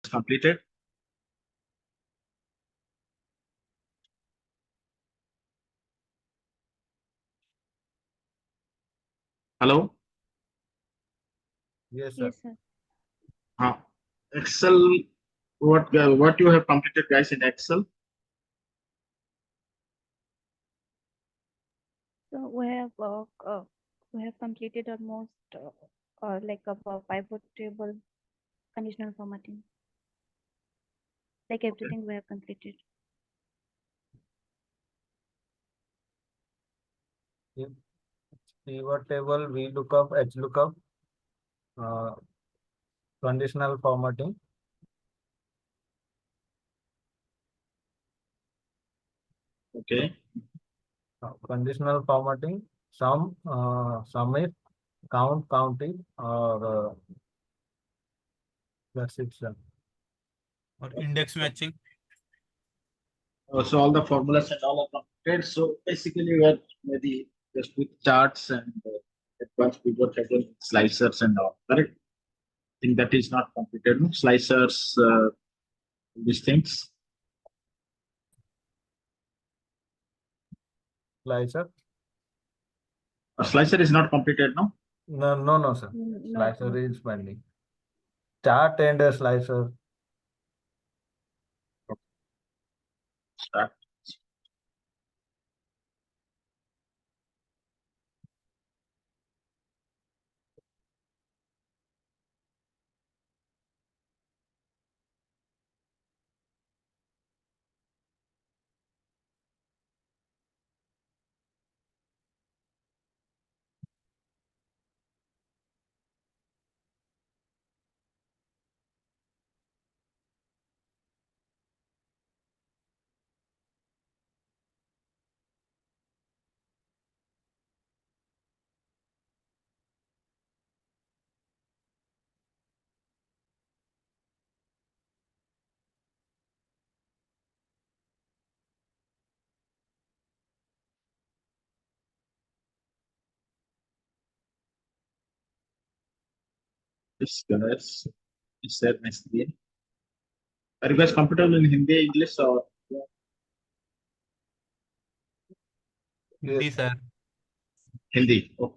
completed. Hello? Yes, sir. Yes, sir. Excel, what you have completed, guys, in Excel? So we have completed almost like a pivot table, conditional formatting. Like everything we have completed. Pivot table, VLOOKUP, HLOOKUP, conditional formatting. Okay. Conditional formatting, sum if, count, counting, or that's it, sir. और index matching. So all the formulas and all are completed. So basically, we are maybe just with charts and advanced pivot table, slicers and all. Correct? I think that is not completed. No? Slicers, these things. Slicer? Slicer is not completed, no? No, sir. No, Slicer is pending. Chart and a slicer. Start. Yes, guys. Is that next day? Are you guys comfortable in Hindi, English, or Hindi, sir. Hindi? Oh.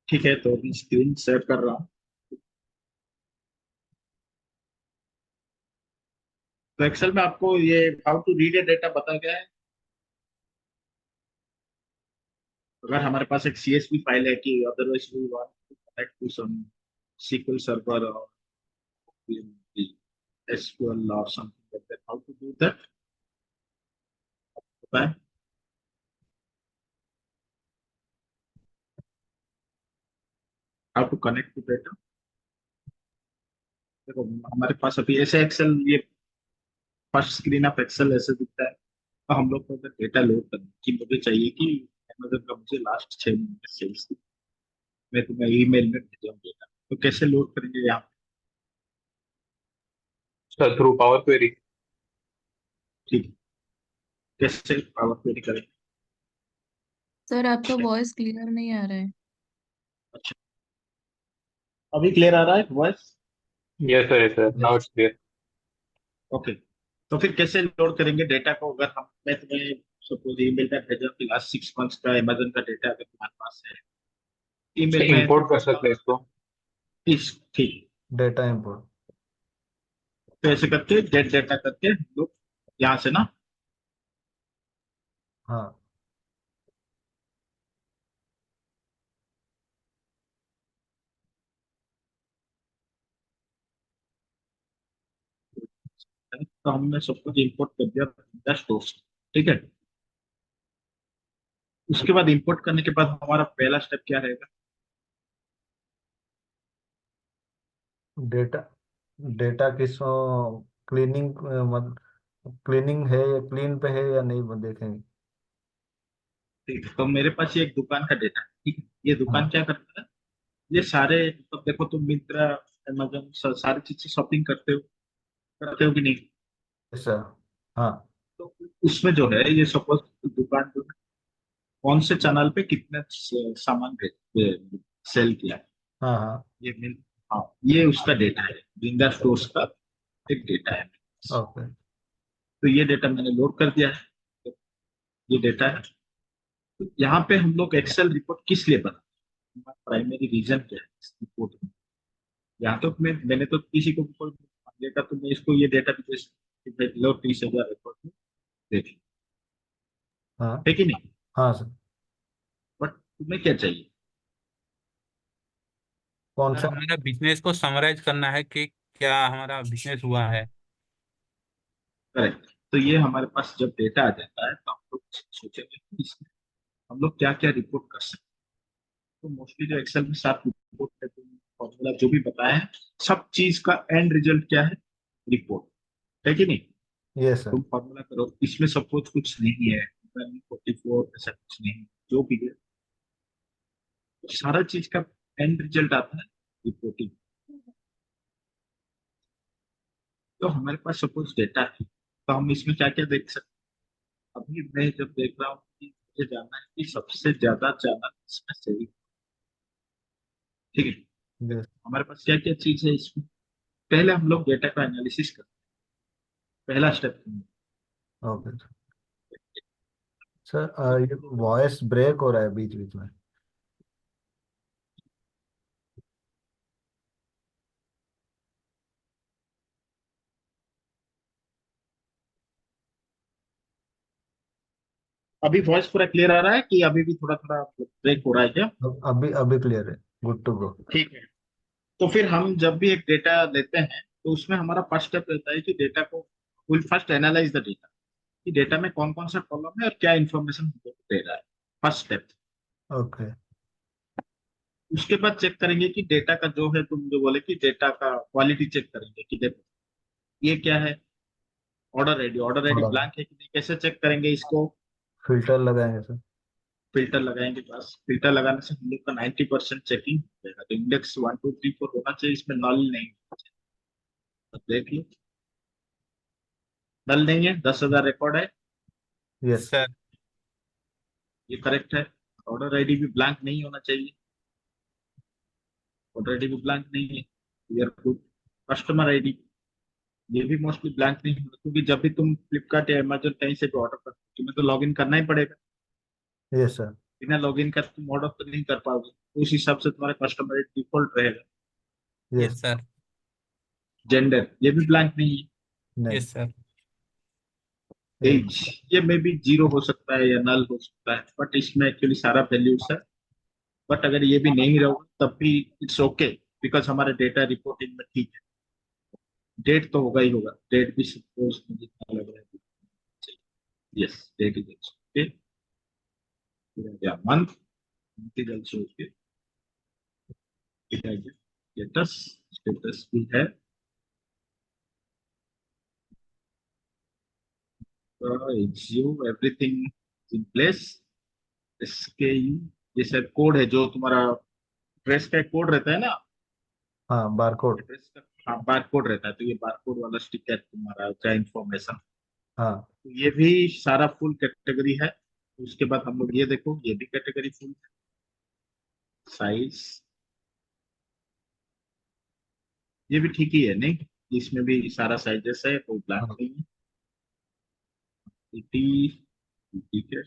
ठीक है, तो अभी screen share कर रहा हूँ. तो Excel में आपको ये how to read a data बता गया है. अगर हमारे पास एक CSV फाइल है कि otherwise we want to connect to some SQL server और SQL or something like that, how to do that? बताएं. How to connect to data? देखो हमारे पास अभी ऐसे एक्सेल, ये फर्स्ट स्क्रीन ऑफ एक्सेल ऐसे दिखता है. तो हम लोग को अगर डेटा लोड करना कि मुझे चाहिए कि अमेजन का मुझे लास्ट 6 महीने में सेल्स, मैं तुम्हें ईमेल में भेजा हूँ डेटा, तो कैसे लोड करेंगे यहाँ पे? Sir through power query. ठीक है, कैसे पावर क्वेरी करेंगे? सर आपका वॉइस क्लियर नहीं आ रहा है. अच्छा, अभी क्लियर आ रहा है voice? Yes sir now it's clear. Okay, तो फिर कैसे लोड करेंगे डेटा को? अगर हम, मैं तुम्हें सपोज ईमेल में भेजा कि लास्ट 6 मंथ्स का अमेजन का डेटा अगर तुम्हारे पास है, ईमेल में इंपोर्ट कर सकते हैं इसको. ठीक, डेटा इंपोर्ट. तो ऐसे करके गेट डेटा करके हम लोग यहाँ से ना, हाँ. तो हमने सब कुछ इंपोर्ट कर दिया स्टोर्स. ठीक है, उसके बाद इंपोर्ट करने के बाद हमारा पहला स्टेप क्या रहेगा? डेटा डेटा किस क्लीनिंग, मतलब क्लीनिंग है या क्लीन पे है या नहीं, वो देखेंगे. ठीक है, तो मेरे पास ये एक दुकान का डेटा है. ठीक है, ये दुकान हाँ. क्या करता है, ये सारे, मतलब देखो तुम मिंत्रा, अमेजन सारी चीज से शॉपिंग करते हो कि नहीं? सर. हाँ. तो उसमें जो है, ये सपोज दुकान जो है, कौन से चैनल पे कितने सामान सेल किया है, हाँ हाँ ये मिल हाँ ये उसका डेटा है, बिंदा स्टोर्स का एक डेटा है। ओके तो ये डेटा मैंने लोड कर दिया है, तो ये डेटा है। तो यहाँ पे हम लोग एक्सेल रिपोर्ट किस लिए बना, प्राइमरी रीजन क्या है इस रिपोर्ट में। यहाँ तो मैंने तो किसी को भी कोई मांगेगा तो मैं इसको ये डेटा भी लो 30,000 रिकॉर्ड में देख लो, हाँ है कि नहीं। हाँ सर बट तुम्हें क्या चाहिए, कौन सर सा हमारा बिजनेस को समराइज करना है कि क्या हमारा बिजनेस हुआ है। करेक्ट। तो ये हमारे पास जब डेटा आ जाता है तो हम लोग सोचेंगे कि इसमें हम लोग क्या क्या रिपोर्ट कर सकते हैं। तो मोस्टली जो एक्सेल में 7 रिपोर्ट है, फॉर्मूला जो भी बताया है, सब चीज का एंड रिजल्ट क्या है, रिपोर्ट, है कि नहीं। यस सर तुम फॉर्मूला करो, इसमें सपोज कुछ नहीं है, 44 ऐसा कुछ नहीं, जो भी है तो सारा चीज का एंड रिजल्ट आता है रिपोर्टिंग। तो हमारे पास सपोज डेटा है तो हम इसमें क्या क्या देख सकते हैं। अभी मैं जब देख रहा हूँ कि मुझे जानना है कि सबसे ज्यादा चैनल इसमें सही, ठीक है। यस हमारे पास क्या क्या चीज है इसमें, पहले हम लोग डेटा का एनालिसिस करते हैं, पहला स्टेप। ओके सर ये वॉइस ब्रेक हो रहा है बीच बीच में अभी वॉइस पूरा क्लियर आ रहा है कि अभी भी थोड़ा थोड़ा ब्रेक हो रहा है क्या। अभी क्लियर है गुड टू गो ठीक है। तो फिर हम जब भी एक डेटा लेते हैं तो उसमें हमारा फर्स्ट स्टेप रहता है कि डेटा को will first analyse the data, कि डेटा में कौन कौन सा कॉलम है और क्या इंफॉर्मेशन हमको दे रहा है, फर्स्ट स्टेप। ओके उसके बाद चेक करेंगे कि डेटा का जो है, तुम जो बोले कि डेटा का क्वालिटी चेक करेंगे कि देखो ये क्या है, ऑर्डर आईडी थोड़ा ब्लैंक है कि नहीं, कैसे चेक करेंगे इसको। फिल्टर लगाएंगे सर फिल्टर लगाएंगे, बस फिल्टर लगाने से हम लोग का 90% चेकिंग हो जाएगा। तो इंडेक्स 1 2 3 4 होना चाहिए, इसमें नल नहीं होना चाहिए। तो देख लो, नल नहीं है, 10,000 रिकॉर्ड है, यस सर ये करेक्ट है। ऑर्डर आईडी भी ब्लैंक नहीं होना चाहिए, ऑर्डर आईडी भी ब्लैंक नहीं है, क्लियर गुड। कस्टमर आईडी ये भी मोस्टली ब्लैंक नहीं होगा, क्योंकि जब भी तुम फ्लिपकार्ट या अमेजोन कहीं से भी ऑर्डर करते हो तुम्हें तो लॉग इन करना ही पड़ेगा। यस सर बिना लॉग इन कर तुम ऑर्डर तो नहीं कर पाओगे, तो उस हिसाब से तुम्हारा कस्टमर आईडी डिफॉल्ट रहेगा। यस यस सर जेंडर ये भी ब्लैंक नहीं है। नहीं यस सर एक एज ये में भी 0 हो सकता है या नल हो सकता है, बट इसमें एक्चुअली सारा वैल्यूज है। बट अगर ये भी नहीं रहोगे तब भी इट्स ओके, बिकॉज हमारे डेटा रिपोर्टिंग में ठीक है। डेट तो होगा ही होगा, डेट भी सपोज मुझे इतना लग रहा है, यस डेट इज ओके, या month is also okay, status status भी है। एग्जीव एवरीथिंग इन प्लेस। इसके ये सब कोड है जो तुम्हारा ड्रेस का एक कोड रहता है ना, हाँ बारकोड ड्रेस का, हाँ बार कोड रहता है, तो ये बार कोड वाला स्टिकर तुम्हारा क्या इन्फॉर्मेशन, हाँ तो ये भी सारा फुल कैटेगरी है। उसके बाद हम लोग ये देखो, ये भी कैटेगरी फुल, साइज ये भी ठीक ही है, नहीं इसमें भी सारा साइजेस है, कोई ब्लैंक हाँ नहीं है। सिटी ठीक है,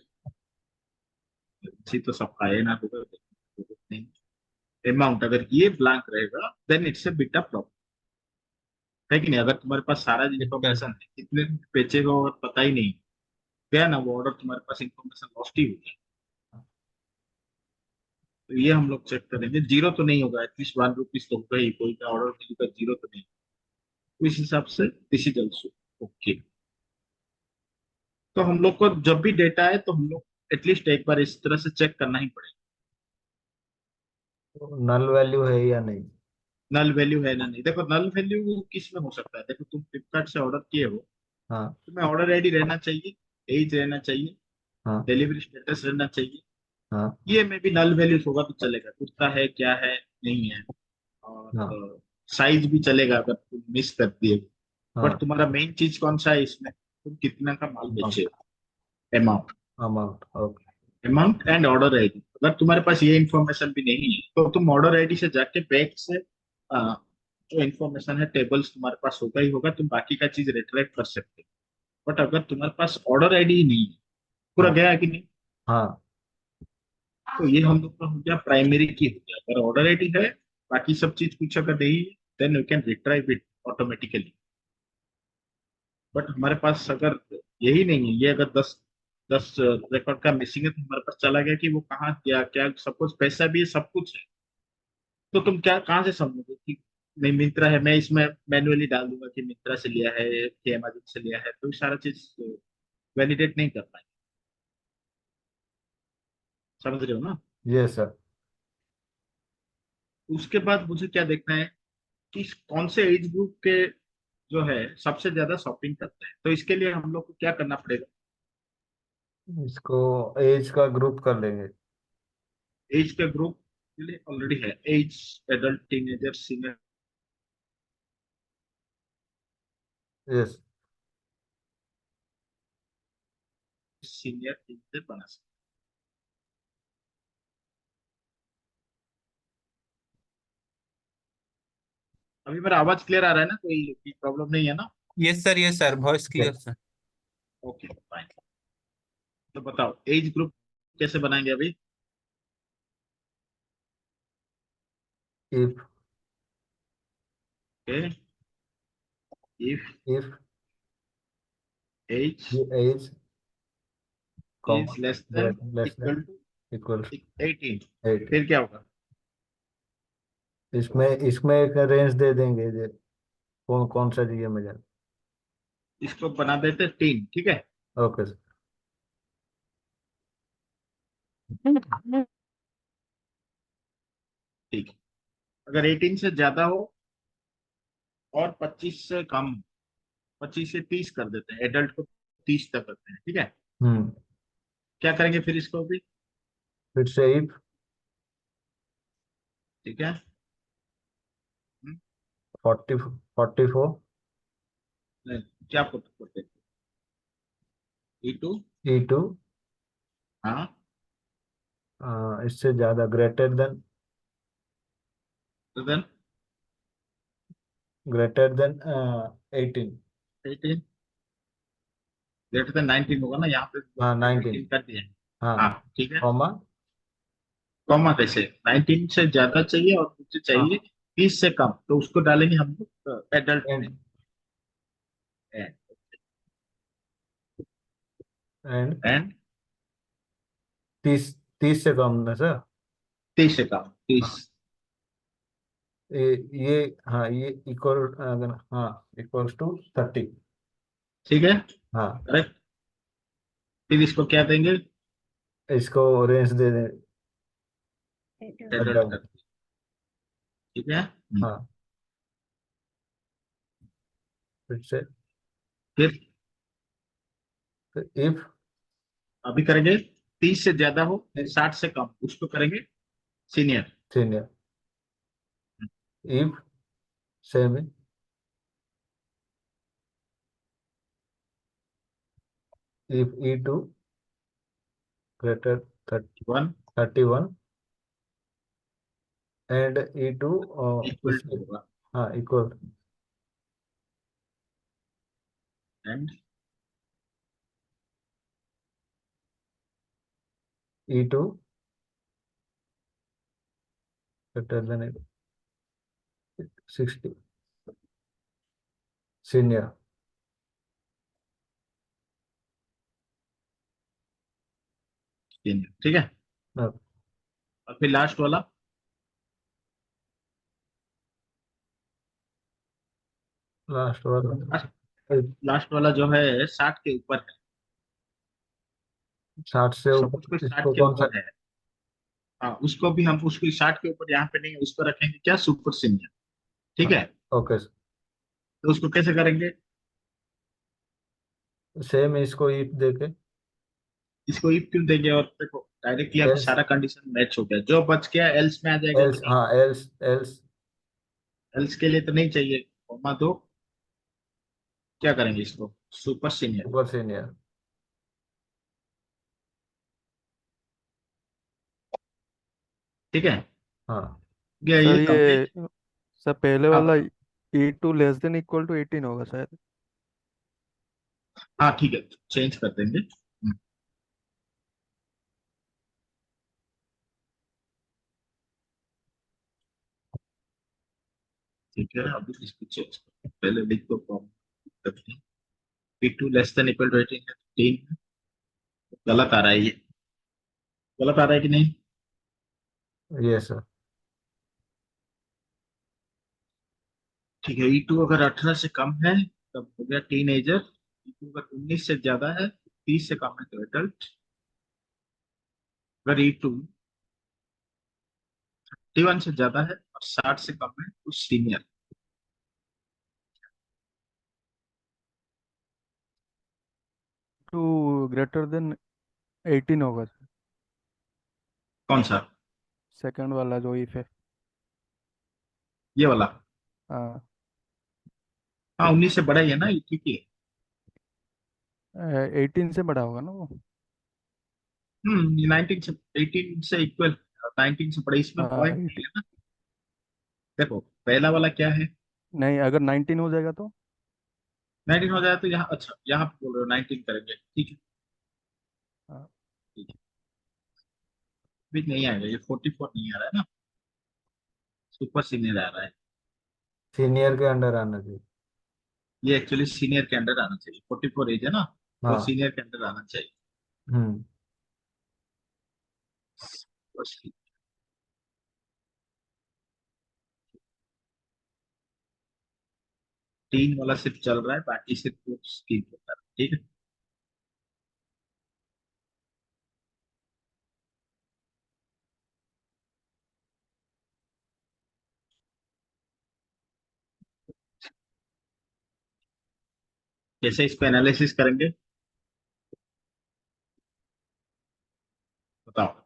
इसी तो सबका है ना, होगा जरूरत नहीं। अमाउंट अगर ये ब्लैंक रहेगा then it's a bit of, है कि नहीं। अगर तुम्हारे पास सारा सर इन्फॉर्मेशन है, कितने बेचे हो और पता ही नहीं गया ना, वो ऑर्डर तुम्हारे पास इन्फॉर्मेशन लॉस्ट ही हो गया। तो ये हम लोग चेक करेंगे, जीरो तो नहीं होगा, एटलीस्ट 1 रुपीज तो होगा ही, कोई का ऑर्डर मिलेगा जीरो तो नहीं। तो इस हिसाब से दिस इज ऑल्सो ओके। तो हम लोग को जब भी डेटा है तो हम लोग एटलीस्ट एक बार इस तरह से चेक करना ही पड़ेगा, नल वैल्यू है या नहीं नल वैल्यू है ना नहीं। देखो नल वैल्यू किस में हो सकता है, देखो तुम फ्लिपकार्ट से ऑर्डर किए हो, हाँ तुम्हें ऑर्डर आईडी रहना चाहिए, एज रहना चाहिए, हाँ डिलीवरी स्टेटस रहना चाहिए, हाँ ये में भी नल वैल्यूज होगा तो चलेगा, कुर्ता है क्या है नहीं है। हाँ और साइज भी चलेगा अगर तुम मिस कर दिए। बट हाँ तुम्हारा मेन चीज कौन सा है इसमें, तुम कितना का माल बेचे हो, amount. Amount okay amount and order ID. अगर तुम्हारे पास ये इन्फॉर्मेशन भी नहीं है तो तुम ऑर्डर आईडी से जाके बैक से जो इन्फॉर्मेशन है टेबल्स तुम्हारे पास होगा ही होगा, तुम बाकी का चीज रिट्रैक्ट कर सकते हो। बट अगर तुम्हारे पास ऑर्डर आईडी ही नहीं है, पूरा हाँ गया है कि नहीं, हाँ तो ये हम लोग का हो गया प्राइमरी की हो गया। अगर ऑर्डर आईडी है, बाकी सब चीज कुछ अगर नहीं है, then you can retrieve it automatically. But हमारे पास अगर यही नहीं है, ये अगर 10 रिकॉर्ड का मिसिंग है, तो हमारे पास चला गया कि वो कहाँ क्या क्या, सब कुछ पैसा भी है, सब कुछ है, तो तुम क्या कहाँ से समझोगे कि नहीं मिंत्रा है, मैं इसमें मैन्युअली डाल दूंगा कि मिंत्रा से लिया है कि अमेजन से लिया है, तो ये सारा चीज वैलिडेट नहीं कर पाएंगे। समझ रहे हो ना? ये सर। उसके बाद मुझे क्या देखना है कि कौन से एज ग्रुप के जो है सबसे ज्यादा शॉपिंग करते हैं, तो इसके लिए हम लोग को क्या करना पड़ेगा? इसको एज का ग्रुप कर लेंगे। एज का ग्रुप के लिए ऑलरेडी है, age, adult, teenager, senior, yes. Senior से बना सकते हैं। अभी मेरा आवाज क्लियर आ रहा है ना? कोई प्रॉब्लम नहीं है ना? Yes sir voice clear sir. Okay fine. तो बताओ एज ग्रुप कैसे बनाएंगे अभी? If okay, if if age age is comma less than greater less than equal to equal 18, 8। फिर क्या होगा? इसमें इसमें एक रेंज दे देंगे जे कौन कौन सा चाहिए मुझे। इसको बना देते 3, ठीक है। Okay sir. ठीक है, अगर 18 से ज्यादा हो और 25 से कम हो, 25 से 30 कर देते हैं, एडल्ट को 30 तक करते हैं, ठीक है। हम्म। क्या करेंगे फिर इसको भी? फिर से इफ ठीक है। 44 नहीं, क्या पुट करते? E2, E2 हाँ, इससे ज्यादा तो then greater than 18। 18 greater than 19 होगा ना, यहाँ पे हाँ 18 19। कर दिया है। हाँ हाँ ठीक है। कॉमा। कॉमा कैसे? 19 से ज्यादा चाहिए और मुझे चाहिए हाँ 30 से कम, तो उसको डालेंगे हम लोग एडल्ट में। And and and 30। 30 से कम ना सर। 30 से कम, 30। हाँ ये हाँ ये इक्वल अगर हाँ इक्वल्स टू 30। ठीक है, हाँ करेक्ट। फिर इसको क्या देंगे? इसको रेंज दे दें एडल्ट adult। कर, ठीक है। हाँ फिर से फिर इफ अभी करेंगे 30 से ज्यादा हो, 60 से कम, उसको करेंगे senior. Senior if same if E2 greater 1 31 and E2 equal इसके टू होगा, हाँ equal and E2 greater than 60 senior. Senior, ठीक है। और फिर लास्ट वाला, लास्ट वाला लास्ट वाला जो है 60 के ऊपर है। 60 से सपोज कोई ऊपर 60 इसको के कौन सा। ऊपर है, हाँ, उसको भी हम उसको 60 के ऊपर यहाँ पे नहीं है, उसको रखेंगे क्या, सुपर सीनियर, ठीक है। ओके तो उसको कैसे करेंगे? सेम इसको ईफ देके इसको इफ क्यों देंगे? और देखो डायरेक्टली अभी एल्स सारा कंडीशन मैच हो गया, जो बच गया एल्स में आ जाएगा कि एल्स नहीं? हाँ एल्स एल्स एल्स के लिए तो नहीं चाहिए कॉमा, तो क्या करेंगे इसको, सुपर सीनियर। Super senior. ठीक है, हाँ क्या ये सर कंप्लीट? ये सर पहले हाँ वाला बताओ। E2 less than equal to 18 होगा शायद। हाँ ठीक है, चेंज कर देंगे। ठीक है, अभी इसको चेंज पहले लिख दो फॉर्म करते हैं। P2 less than equal to 18 है, 3 गलत आ रहा है ये, गलत आ रहा है कि नहीं? Yes sir. ठीक है, E2 अगर 18 से कम है तब हो गया टीनेजर। E2 अगर 19 से ज्यादा है, 30 से कम है तो एडल्ट। अगर E2 31 से ज्यादा है और 60 से कम है तो सीनियर। टू ग्रेटर देन 18 होगा सर। कौन सा? सेकंड वाला जो इफ है। ये वाला? हाँ। हाँ, 19 से बड़ा ही है ना, ये ठीक ही है। 18 से बड़ा होगा ना वो। 19 से 18 से इक्वल, 19 से बड़ा, इसमें हाँ पॉइंट नहीं है ना। देखो पहला वाला क्या है? नहीं, अगर 19 हो जाएगा तो। 19 हो जाए तो यहाँ, अच्छा यहाँ पे बोल रहे हो 19 करेंगे, ठीक है। हाँ। ठीक है, भी नहीं आएगा ये, 44 नहीं आ रहा है ना, सुपर सीनियर आ रहा है। सीनियर के अंडर आना चाहिए। ये एक्चुअली सीनियर के अंडर आना चाहिए, 44 एज है ना, तो हाँ। सीनियर के अंडर आना चाहिए। हम्म। बस। 3 वाला सिर्फ चल रहा है, बाकी सिर्फ स्कीम होता है, ठीक है। कैसे इसको एनालिसिस करेंगे बताओ।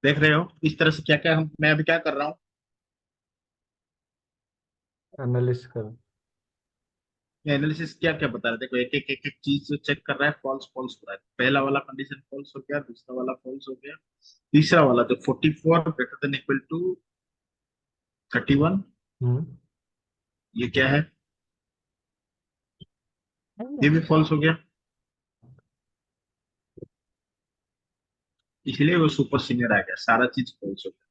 देख रहे हो इस तरह से क्या क्या हम, मैं अभी क्या कर रहा हूँ? एनालिस्ट कर। एनालिसिस क्या क्या बता रहे थे, देखो एक एक एक एक चीज जो चेक कर रहा है, फॉल्स फॉल्स हो रहा है। पहला वाला कंडीशन फॉल्स हो गया, दूसरा वाला फॉल्स हो गया, तीसरा वाला जो 44 ग्रेटर देन इक्वल टू 31, हम्म। ये क्या है? ये भी फॉल्स हो गया, इसलिए वो सुपर सीनियर आ गया, सारा चीज फॉल्स हो गया।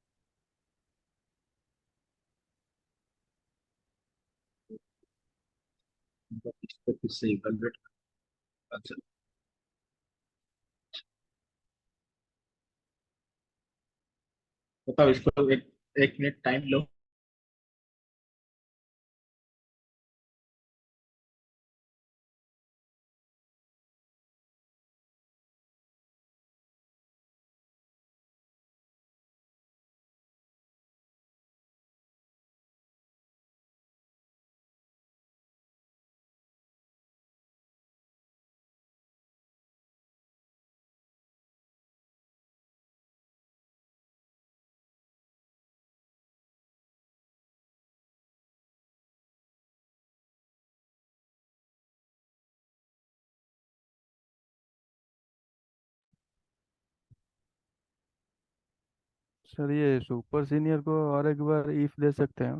इसको फिर से इवेलुएट। अच्छा, बताओ इसको, एक एक मिनट टाइम लो। सर ये सुपर सीनियर को और एक बार इफ दे सकते हैं।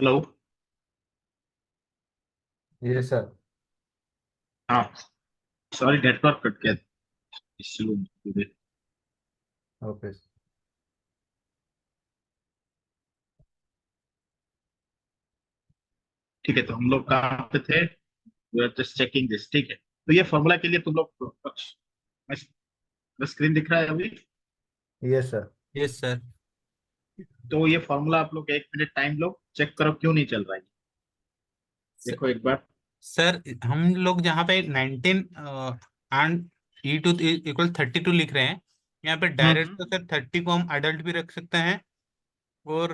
हेलो। ये सर। हाँ, सॉरी नेटवर्क कट गया। इसलिए ओके। ठीक है, तो हम लोग कहाँ पे थे? We are just checking this, ठीक है। तो ये फॉर्मूला के लिए तुम लोग स्क्रीन दिख रहा है अभी? ये सर। Yes sir. तो ये फॉर्मूला आप लोग 1 मिनट टाइम लो, चेक करो क्यों नहीं चल रहा है। देखो एक बार। सर हम लोग जहाँ पे 19 एंड E2 इक्वल 32 लिख रहे हैं, यहाँ पे डायरेक्ट हम्म। तो सर 30 को हम अडल्ट भी रख सकते हैं। और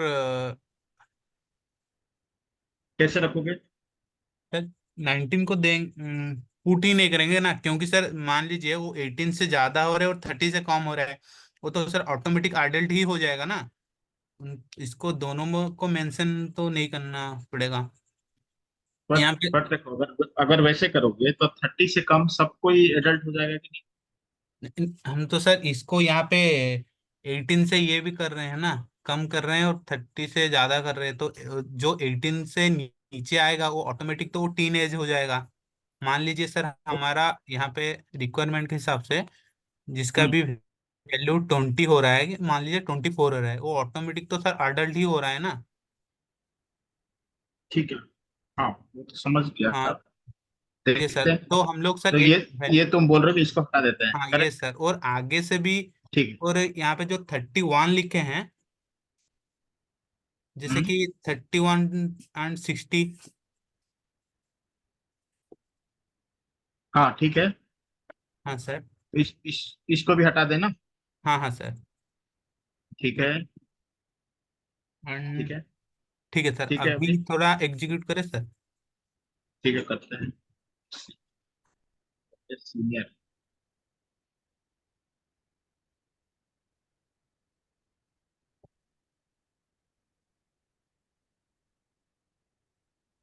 कैसे रखोगे? सर 19 को दें पुट ही नहीं करेंगे ना, क्योंकि सर मान लीजिए वो 18 से ज्यादा हो रहा है और 30 से कम हो रहा है, वो तो सर ऑटोमेटिक अडल्ट ही हो जाएगा ना। इसको दोनों को मेंशन तो नहीं करना पड़ेगा बट यहाँ पे। बट देखो, अगर अगर वैसे करोगे तो 30 से कम सबको ही एडल्ट हो जाएगा कि नहीं? हम तो सर इसको यहाँ पे 18 से ये भी कर रहे हैं ना, कम कर रहे हैं, और 30 से ज्यादा कर रहे हैं, तो जो 18 से नीचे आएगा वो ऑटोमेटिक तो वो टीन एज हो जाएगा। मान लीजिए सर हमारा यहाँ पे रिक्वायरमेंट के हिसाब से जिसका हम्म, भी वैल्यू 20 हो रहा है, मान लीजिए 24 हो रहा है, वो ऑटोमेटिक तो सर अडल्ट ही हो रहा है ना। ठीक है। हाँ, वो तो समझ गया। हाँ ये सर, देखते हैं। तो हम लोग सर तो एक ये तुम बोल रहे हो कि इसको हटा देते हैं, हाँ ये करेक्ट? सर, और आगे से भी, ठीक है। और यहाँ पे जो 31 लिखे हैं, जैसे हम्म। कि 31 एंड 60। हाँ ठीक है। हाँ सर। तो इसको भी हटा देना। हाँ हाँ सर। ठीक है। ठीक एंड है। ठीक है सर, ठीक है अभी अभी। थोड़ा एग्जीक्यूट करें सर। ठीक है, करते हैं। सीनियर।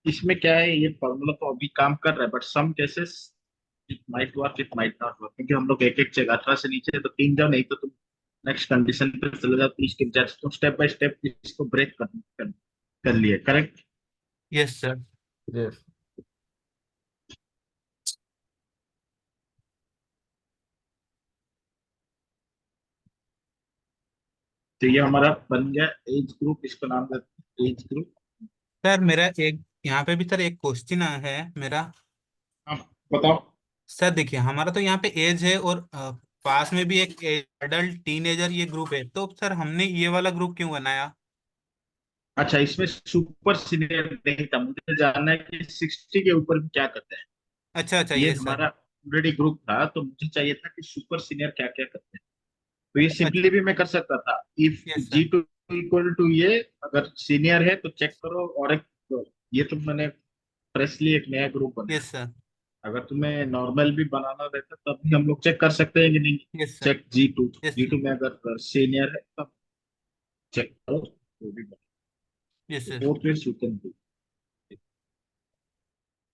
इसमें क्या है, ये फॉर्मूला तो अभी काम कर रहा है, but some cases it might work, it might not work, क्योंकि हम लोग एक एक जगह 18 से नीचे तो 3 जाओ, नहीं तो तुम नेक्स्ट कंडीशन पे चले जाओ, तो इसके जस्ट तुम स्टेप बाय स्टेप इसको ब्रेक कर लिए, करेक्ट? Yes sir. यस। तो ये हमारा बन गया एज ग्रुप, इसको नाम देते हैं एज ग्रुप। सर मेरा एक यहाँ पे भी सर एक क्वेश्चन है मेरा। हाँ, बताओ। सर देखिए हमारा तो यहाँ पे एज है, और पास में भी एक एडल्ट टीनेजर ये ग्रुप है, तो सर हमने ये वाला ग्रुप क्यों बनाया? अच्छा, इसमें सुपर सीनियर नहीं था, मुझे जानना है कि 60 के ऊपर भी क्या करते हैं। अच्छा अच्छा, ये ये सर। हमारा ऑलरेडी ग्रुप था, तो मुझे चाहिए था कि सुपर सीनियर क्या क्या करते हैं। तो ये अच्छा। सिंपली भी मैं कर सकता था, if yes sir. G2 equal to ये, अगर सीनियर है तो चेक करो, और एक ये तो मैंने फ्रेशली एक नया ग्रुप बनाया। Yes sir. अगर तुम्हें नॉर्मल भी बनाना रहता तब भी हम लोग चेक कर सकते हैं कि नहीं। Yes sir. Check G2, yes sir. G2 में अगर सीनियर है तब चेक करो, तो भी यस सर। वो फिर सूचन दो।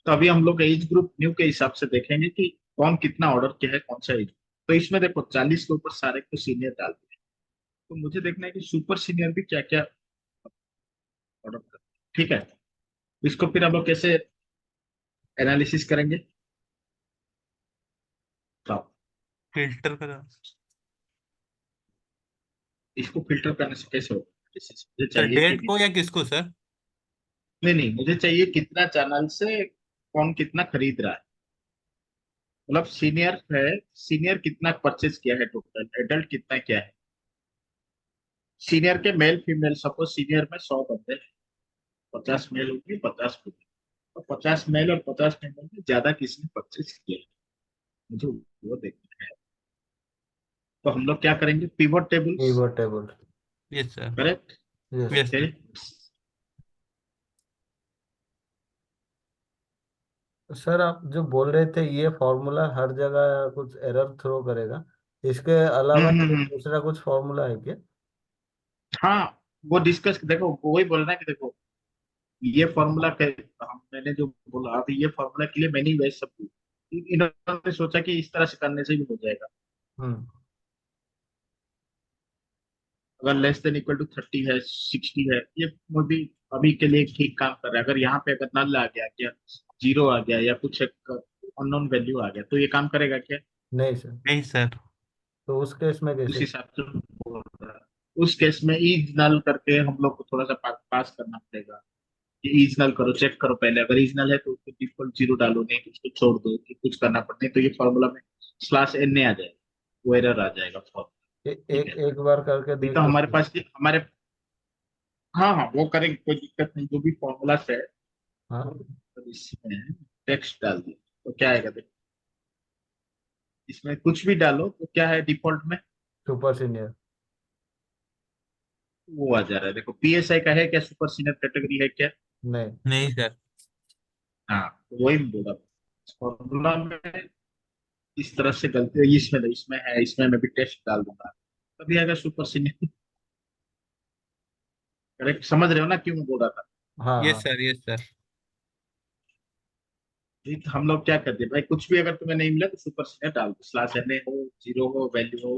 तो अभी हम लोग एज ग्रुप न्यू के हिसाब से देखेंगे कि कौन कितना ऑर्डर किया है, कौन सा एज। तो इसमें देखो 40 के ऊपर सारे को सीनियर डाल दिया, तो मुझे देखना है कि सुपर सीनियर भी क्या क्या ऑर्डर कर। ठीक है, इसको फिर हम लोग कैसे एनालिसिस करेंगे? तो फिल्टर करा। इसको फिल्टर करने से कैसे होगा? मुझे सर चाहिए कि डेट को या किसको सर? नहीं नहीं, मुझे चाहिए कितना चैनल से कौन कितना खरीद रहा है, मतलब सीनियर है, सीनियर कितना परचेज किया है, टोटल एडल्ट कितना किया है। सीनियर के मेल फीमेल, सपोज सीनियर में 100 बंदे हैं, 50 मेल होगी, 50 फीमेल, तो 50 मेल और 50 फीमेल में ज्यादा किसने परचेज किया है, मुझे वो देखना है। तो हम लोग क्या करेंगे, pivot tables. Keyboard table. Yes sir. Correct. Yes. Yes okay. Sir. Sir आप जो बोल रहे थे ये फॉर्मूला हर जगह कुछ एरर थ्रो करेगा, इसके अलावा कोई हम्म। दूसरा कुछ फॉर्मूला है क्या? हाँ, वो डिस्कस, देखो वो वही बोल रहा है कि देखो ये फॉर्मूला हम मैंने जो बोला अभी, ये फॉर्मूला के लिए मैंने वैसे सब इन्होंने सोचा कि इस तरह से करने से भी हो जाएगा। हम्म। अगर लेस देन इक्वल टू 30 है, 60 है, ये भी अभी के लिए ठीक काम कर रहा है। अगर यहाँ पे अगर नल आ गया, क्या जीरो आ गया या कुछ एक अननोन वैल्यू आ गया, तो ये काम करेगा क्या? नहीं सर। नहीं सर। तो उस केस में उस कैसे? हिसाब से बोल रहा है। उस केस में ईज नल करके हम लोग को थोड़ा सा पास करना पड़ेगा कि ईज नल करो, चेक करो पहले। अगर ईज नल है तो उसको डिफॉल्ट जीरो डालो, नहीं तो उसको छोड़ दो कि कुछ करना पड़ता है। तो ये फॉर्मूला में स्लैश एन आ जाएगा, वो एरर आ जाएगा फॉर्मूला। ठीक एक है, एक बार करके ये देख तो हमारे सकते हैं। पास हमारे, हाँ हाँ वो करेंगे, कोई दिक्कत नहीं। जो भी फॉर्मूला है हाँ। अब इसमें टेक्स्ट डाल दिया तो क्या आएगा देखो। इसमें कुछ भी डालो तो क्या है डिफॉल्ट में, सुपर सीनियर। वो आ जा रहा है। देखो पीएसआई का है क्या, सुपर सीनियर कैटेगरी है क्या? नहीं। नहीं सर। हाँ, तो वही मैं बोल रहा था फॉर्मूला में इस तरह से गलती है। इसमें नहीं, इसमें है, इसमें मैं भी टेस्ट डाल दूंगा तभी आएगा सुपर सीनियर। करेक्ट, समझ रहे हो ना क्यों मैं बोल रहा था? हाँ यस हाँ। Sir, yes sir. नहीं तो हम लोग क्या करते हैं भाई, कुछ भी अगर तुम्हें नहीं मिला तो सुपर सीनियर डाल दो, स्लैश एन हो, जीरो हो, वैल्यू हो,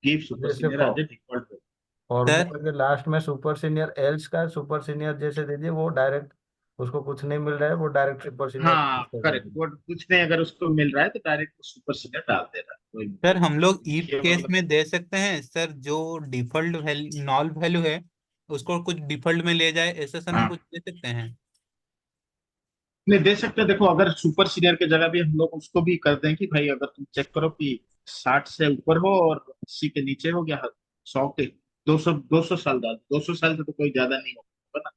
गिव सुपर जैसे सीनियर आ जाए डिफॉल्ट पे। सर फॉर्मूला के लास्ट में सुपर सीनियर एल्स का सुपर सीनियर जैसे दे दिए, वो डायरेक्ट उसको कुछ नहीं मिल रहा है, वो डायरेक्ट सुपर सीनियर हाँ कर करेक्ट, देगा। वो कुछ नहीं, अगर उसको मिल रहा है तो डायरेक्ट सुपर सीनियर डाल दे रहा है, कोई नहीं सर बोल हम लोग रहा। इफ ये केस वाला में दे सकते हैं सर, जो डिफॉल्ट वैल्यू नॉल वैल्यू है उसको कुछ डिफॉल्ट में ले जाए, ऐसा सर हम हाँ कुछ दे सकते हैं? नहीं दे सकते। देखो अगर सुपर सीनियर की जगह भी हम लोग उसको भी कर दें कि भाई अगर तुम चेक करो कि 60 से ऊपर हो और 80 के नीचे हो गया, 100 के 200 साल डाल, 200 साल से तो कोई ज्यादा नहीं होगा ना।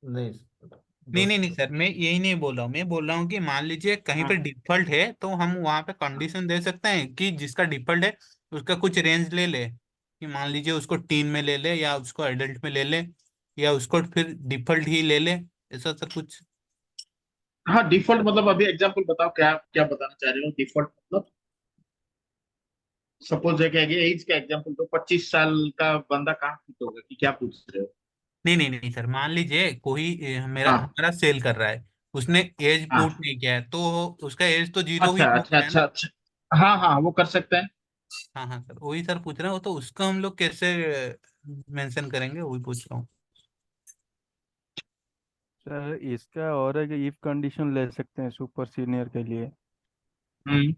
नहीं। नहीं दो। नहीं नहीं सर, मैं यही नहीं बोल रहा हूँ। मैं बोल रहा हूँ कि मान लीजिए कहीं पे हाँ डिफॉल्ट है तो हम वहाँ पे हाँ कंडीशन दे सकते हैं कि जिसका डिफॉल्ट है उसका कुछ रेंज ले ले, कि मान लीजिए उसको टीन में ले ले या उसको एडल्ट में ले ले या उसको फिर डिफॉल्ट ही ले ले, ऐसा सर कुछ। हाँ डिफॉल्ट मतलब अभी एग्जांपल बताओ, क्या क्या बताना चाह रहे हो डिफॉल्ट मतलब? सपोज है कि एज का एग्जांपल, तो 25 साल का बंदा कहाँ फिट होगा, कि क्या पूछ रहे हो? नहीं नहीं नहीं सर, मान लीजिए कोई मेरा हाँ हमारा सेल कर रहा है, उसने एज पुट हाँ, नहीं किया है तो उसका एज तो जीरो ही अच्छा पूछ अच्छा रहा है अच्छा ना। अच्छा, हाँ हाँ वो कर सकते हैं। हाँ हाँ सर, वही सर पूछ रहा हूँ, तो उसको हम लोग कैसे मेंशन करेंगे, वही पूछ रहा हूँ। सर इसका और है कि इफ कंडीशन ले सकते हैं सुपर सीनियर के लिए। हम्म,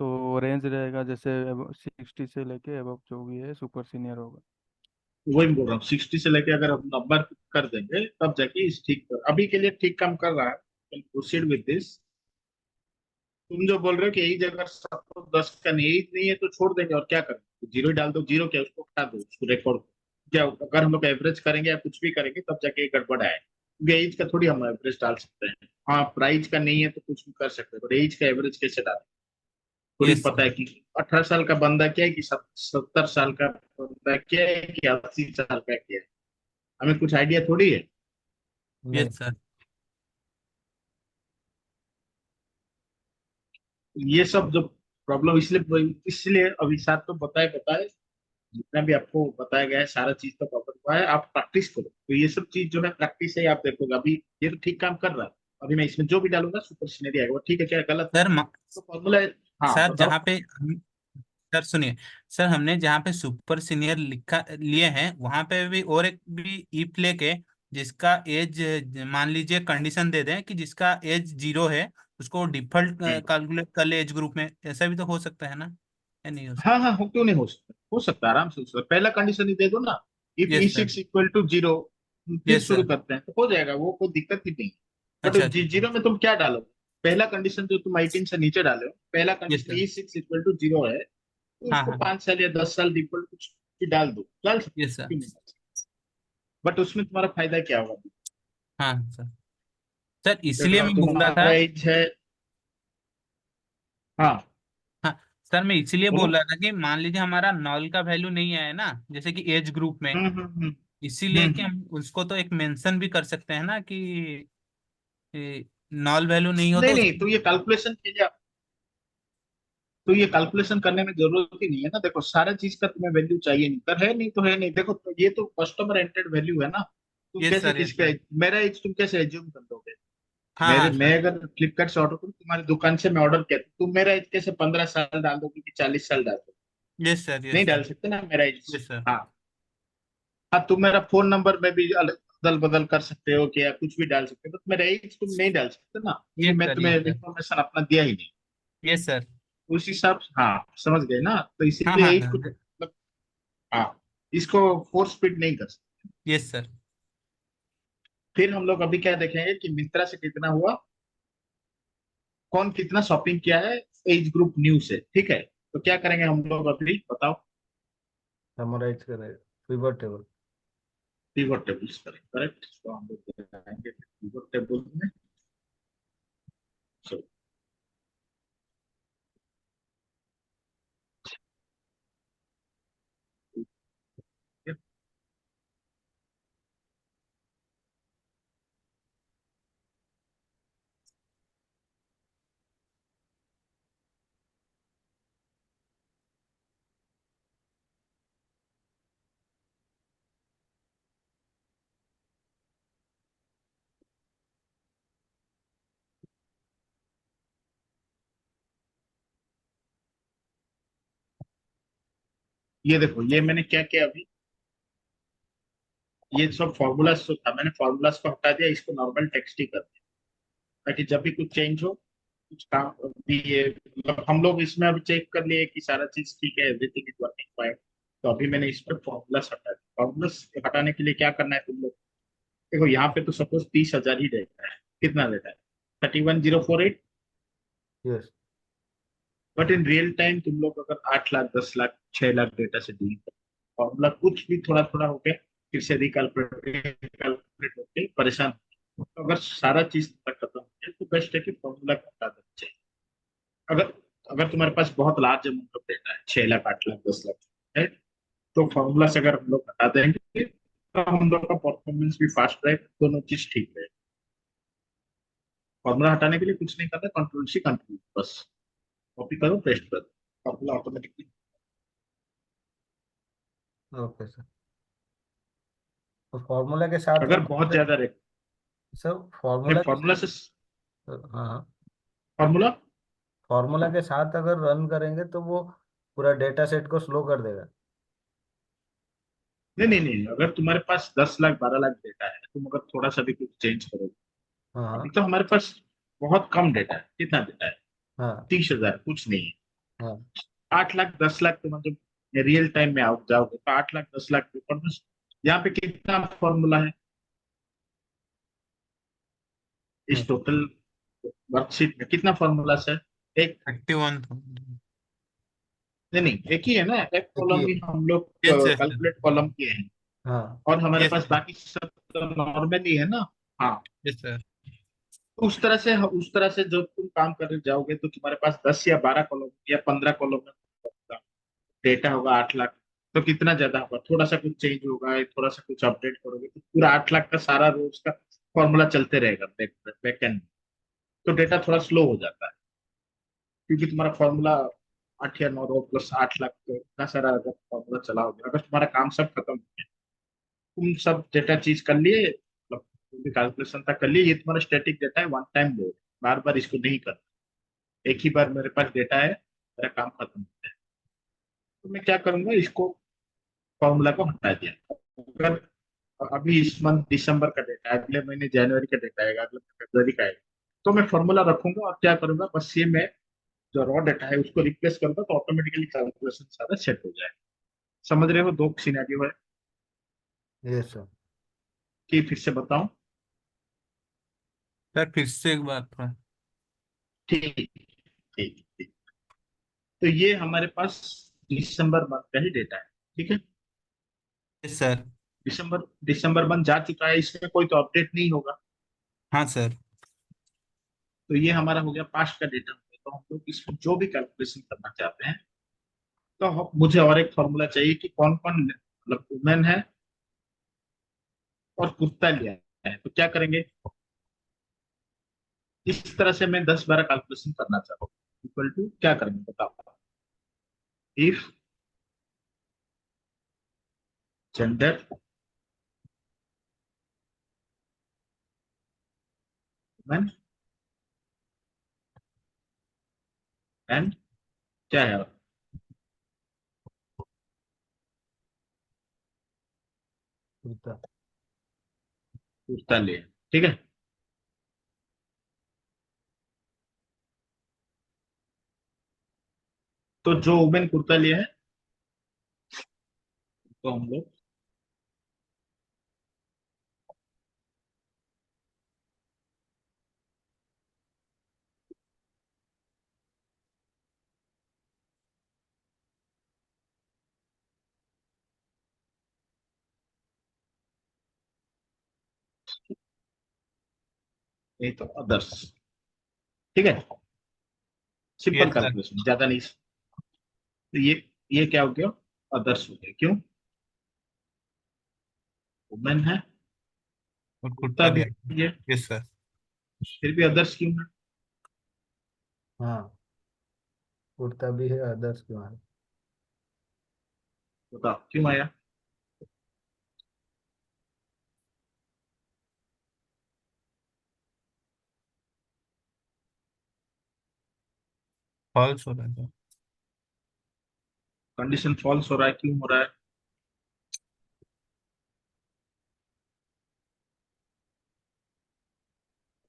तो रेंज रहेगा जैसे 60 से लेके अब जो भी है सुपर सीनियर होगा। वही बोल रहा हूँ, 60 से लेके अगर हम नंबर कर देंगे तब जाके इस ठीक कर, अभी के लिए ठीक काम कर रहा है। Proceed with this. तुम जो बोल रहे हो कि एज अगर सबको 10 का नहीं, एज नहीं है तो छोड़ देंगे और क्या करेंगे, जीरो ही डाल दो। जीरो क्या, उसको हटा दो, उसको रिकॉर्ड क्या, अगर हम लोग एवरेज करेंगे या कुछ भी करेंगे तब जाके ये गड़बड़ आए, क्योंकि एज का थोड़ी हम एवरेज डाल सकते हैं। हाँ प्राइस का नहीं है तो कुछ भी कर सकते हैं, पर एज का एवरेज कैसे डालें? थोड़ी यस पता सर। है कि 18 साल का बंदा क्या है, कि 70 साल का बंदा क्या है, कि 80 साल का क्या है, हमें कुछ आइडिया थोड़ी है। नहीं। Yes sir. ये सब जो प्रॉब्लम, इसलिए इसलिए अभी साथ तो बताए बताए, जितना भी आपको बताया गया है सारा चीज तो प्रॉपर हुआ है। आप प्रैक्टिस करो तो ये सब चीज जो है प्रैक्टिस से ही आप देखोगे। अभी ये तो ठीक काम कर रहा है, अभी मैं इसमें जो भी डालूंगा सुपर सीनरी आएगा। वो ठीक है क्या, गलत है? सर तो फॉर्मूला है। हाँ सर बताओ। जहाँ पे सर सुनिए, सर हमने जहाँ पे सुपर सीनियर लिखा लिए हैं वहां पे भी और एक भी इफ लेके जिसका एज, मान लीजिए कंडीशन दे दें कि जिसका एज जीरो है उसको डिफॉल्ट हम्म, कैलकुलेट कर ले एज ग्रुप में, ऐसा भी तो हो सकता है ना, या नहीं हो हाँ सकता? हाँ, हो क्यों नहीं हो सकता, हो सकता है, आराम से हो सकता है। पहला कंडीशन ही दे दो ना, if E yes sir. Six equal to zero, फिर यस शुरू सर। करते हैं तो हो जाएगा, वो कोई दिक्कत ही नहीं। बट अच्छा अच्छा अच्छा। जीरो में तुम क्या डालोगे? पहला कंडीशन जो तुम 18 से नीचे डाले हो, पहला yes condition sir. E six equal to zero है, तो हाँ उसको हाँ। 5 साल या 10 साल डिफॉल्ट कुछ भी डाल दो, डाल सकते यस हो, सर। क्यों नहीं डाल सकते? बट उसमें तुम्हारा फायदा क्या होगा? हाँ सर। सर इसलिए देखो मैं बोल रहा था। तुम्हारा एज है, हाँ हाँ सर, मैं इसलिए बोलो। बोल रहा था कि मान लीजिए हमारा नॉल का वैल्यू नहीं आया ना, जैसे कि एज ग्रुप में, हम्म। इसीलिए कि हम्म। हम उसको तो एक मेंशन भी कर सकते हैं ना कि नॉल वैल्यू नहीं हो तो नहीं नहीं, उसको। तो ये कैलकुलेशन के लिए, तो ये कैलकुलेशन करने में जरूरत ही नहीं है ना। देखो सारा चीज का तुम्हें वैल्यू चाहिए, नहीं कर है नहीं तो है नहीं। देखो तो ये तो कस्टमर एंटेड वैल्यू है ना। तुम यस कैसे सर, यस किसका सर। मेरा एज तुम कैसे एज्यूम कर दोगे? हाँ मेरे हाँ मैं सर। अगर फ्लिपकार्ट से ऑर्डर करूँ, तुम्हारी दुकान से मैं ऑर्डर किया, तो तुम मेरा एज कैसे 15 साल डाल दोगे कि 40 साल डाल दोगे? यस सर, नहीं यस डाल सर, सकते ना मेरा एज। Yes sir. हाँ। हाँ, तुम मेरा फोन नंबर में भी अदल बदल कर सकते हो कि या कुछ भी डाल सकते हो, बट मेरा एज तुम नहीं डाल सकते ना, क्योंकि यस मैं सर, तुम्हें यस सर, इन्फॉर्मेशन अपना दिया ही नहीं। Yes sir. उस हिसाब से हाँ, समझ गए ना, तो हाँ इसीलिए हाँ एज को मतलब, हाँ, इसको फोर्स फिट नहीं कर सकते। Yes sir. फिर हम लोग अभी क्या देखेंगे कि मिंत्रा से कितना हुआ, कौन कितना शॉपिंग किया है एज ग्रुप न्यू से, ठीक है। तो क्या करेंगे हम लोग अभी बताओ। समराइज करें पिवट टेबल। पिवट टेबल्स करें, करेक्ट, तो हम लोग जाएंगे पिवट टेबल में। So, ये देखो, ये मैंने क्या किया अभी, ये सब फॉर्मूलाज जो था मैंने फॉर्मूलाज को हटा दिया, इसको नॉर्मल टेक्स्ट ही कर दिया, ताकि जब भी कुछ चेंज हो, कुछ काम भी ये मतलब हम लोग इसमें अभी चेक कर लिए कि सारा चीज ठीक है, एवरीथिंग इज वर्किंग फाइन। तो अभी मैंने इस पर फॉर्मूलाज हटा दिया। फॉर्मूलाज हटाने के लिए क्या करना है तुम लोग, देखो यहाँ पे तो सपोज 30,000 ही देता है, कितना देता है, 31,048। Yes. But in real time तुम लोग अगर 8 लाख 10 लाख 6 लाख डेटा से डील करो, फॉर्मूला कुछ भी थोड़ा थोड़ा होके फिर से रिकैलकुलेट कैलकुलेट होके परेशान हो। तो अगर सारा चीज तक खत्म हो जाए तो बेस्ट है कि फॉर्मूला हटा देना चाहिए। अगर अगर तुम्हारे पास बहुत लार्ज अमाउंट ऑफ डेटा है, 6 लाख 8 लाख 10 लाख है, तो फॉर्मूला से अगर हम लोग हटा देंगे तो हम लोग का परफॉर्मेंस भी फास्ट रहेगा, दोनों चीज ठीक रहेगा। फॉर्मूला हटाने के लिए कुछ नहीं करना, कंट्रोल सी कंट्रोल, बस कॉपी करो पेस्ट करो, फॉर्मूला ऑटोमेटिकली। Okay sir. तो फॉर्मूला के साथ अगर रन बहुत करें। ज्यादा रहे, सर फॉर्मूला के फॉर्मूला साथ। से हाँ। फॉर्मूला फॉर्मूला के साथ अगर रन करेंगे तो वो पूरा डेटा सेट को स्लो कर देगा। नहीं नहीं नहीं, अगर तुम्हारे पास 10 लाख 12 लाख डेटा है, तुम अगर थोड़ा सा भी कुछ चेंज करोगे, हाँ अभी हाँ तो हमारे पास बहुत कम डेटा है, कितना डेटा है, हाँ 30,000, कुछ नहीं है। हाँ। 8 लाख 10 लाख तुम जब रियल टाइम में आओ जाओगे तो 8 लाख 10 लाख पेपर में यहाँ पे कितना फॉर्मूला है हम्म, इस टोटल वर्कशीट में, कितना फॉर्मूला है, एक, 31। नहीं नहीं एक ही है ना, एक एक ही कॉलम है। ही हम लोग यस यस कैलकुलेट कॉलम किए हैं, हाँ और हमारे यस पास बाकी सब तो नॉर्मल ही है ना। हाँ, यस सर। तो उस तरह से जब तुम काम करने जाओगे तो तुम्हारे पास 10 या 12 कॉलम या 15 कॉलम डेटा होगा, 8 लाख। तो कितना ज्यादा होगा, थोड़ा सा कुछ चेंज होगा, थोड़ा सा कुछ अपडेट करोगे तो पूरा 8 लाख का सारा रोज का फॉर्मूला चलते रहेगा बैक एंड में। तो डेटा थोड़ा स्लो हो जाता है, क्योंकि तुम्हारा फॉर्मूला 8 या 9 प्लस 8 लाख, तो इतना सारा अगर फॉर्मूला चला होगा, अगर तुम्हारा काम सब खत्म हो गया, तुम सब डेटा चीज कर लिए, मतलब जो भी कैलकुलेशन था कर लिए, ये तुम्हारा स्टैटिक डेटा है, वन टाइम लोड, बार बार इसको नहीं करना। एक ही बार मेरे पास डेटा है, मेरा काम खत्म हो गया, तो मैं क्या करूंगा, इसको फॉर्मूला को हटा दिया। अगर अभी इस मंथ दिसंबर का डेटा है, अगले महीने जनवरी का डेटा आएगा, अगले महीने फरवरी का आएगा, तो मैं फॉर्मूला रखूंगा और क्या करूंगा, बस ये मैं जो रॉ डेटा है उसको रिप्लेस करूंगा, तो ऑटोमेटिकली कैलकुलेशन सारा सेट हो जाएगा। समझ रहे हो, दो सिनेरियो है यस सर। कि फिर से बताऊं। सर फिर से एक बार थोड़ा। ठीक ठीक ठीक। तो ये हमारे पास दिसंबर मंथ का ही डेटा है, ठीक है। Yes sir. December December month जा चुका है, इसमें कोई तो अपडेट नहीं होगा। हाँ सर। तो ये हमारा हो गया पास्ट का डेटा। तो हम लोग इसमें जो भी कैलकुलेशन करना चाहते हैं, तो मुझे और एक फॉर्मूला चाहिए कि कौन कौन मतलब वुमेन है और कुर्ता लिया है, तो क्या करेंगे, इस तरह से मैं 10 12 कैलकुलेशन करना चाहता हूँ, इक्वल टू क्या करेंगे बताओ, इफ जेंडर वुमेन एंड क्या है, कुर्ता। कुर्ता लिया, ठीक है। तो जो वुमेन कुर्ता लिया है, तो हम लोग नहीं तो अदर्स, ठीक है। Simple yes sir. कैलकुलेशन, ज्यादा नहीं। तो ये क्या हो गया, अदर्स हो गया। क्यों? वुमेन है, और कुर्ता कुर्ता भी लिया। है, यस सर। फिर भी अदर्स क्यों है? हाँ, कुर्ता भी है, अदर्स क्यों है? बताओ क्यों आया? फॉल्स हो रहा है सर। कंडीशन फॉल्स हो रहा है, क्यों हो रहा है?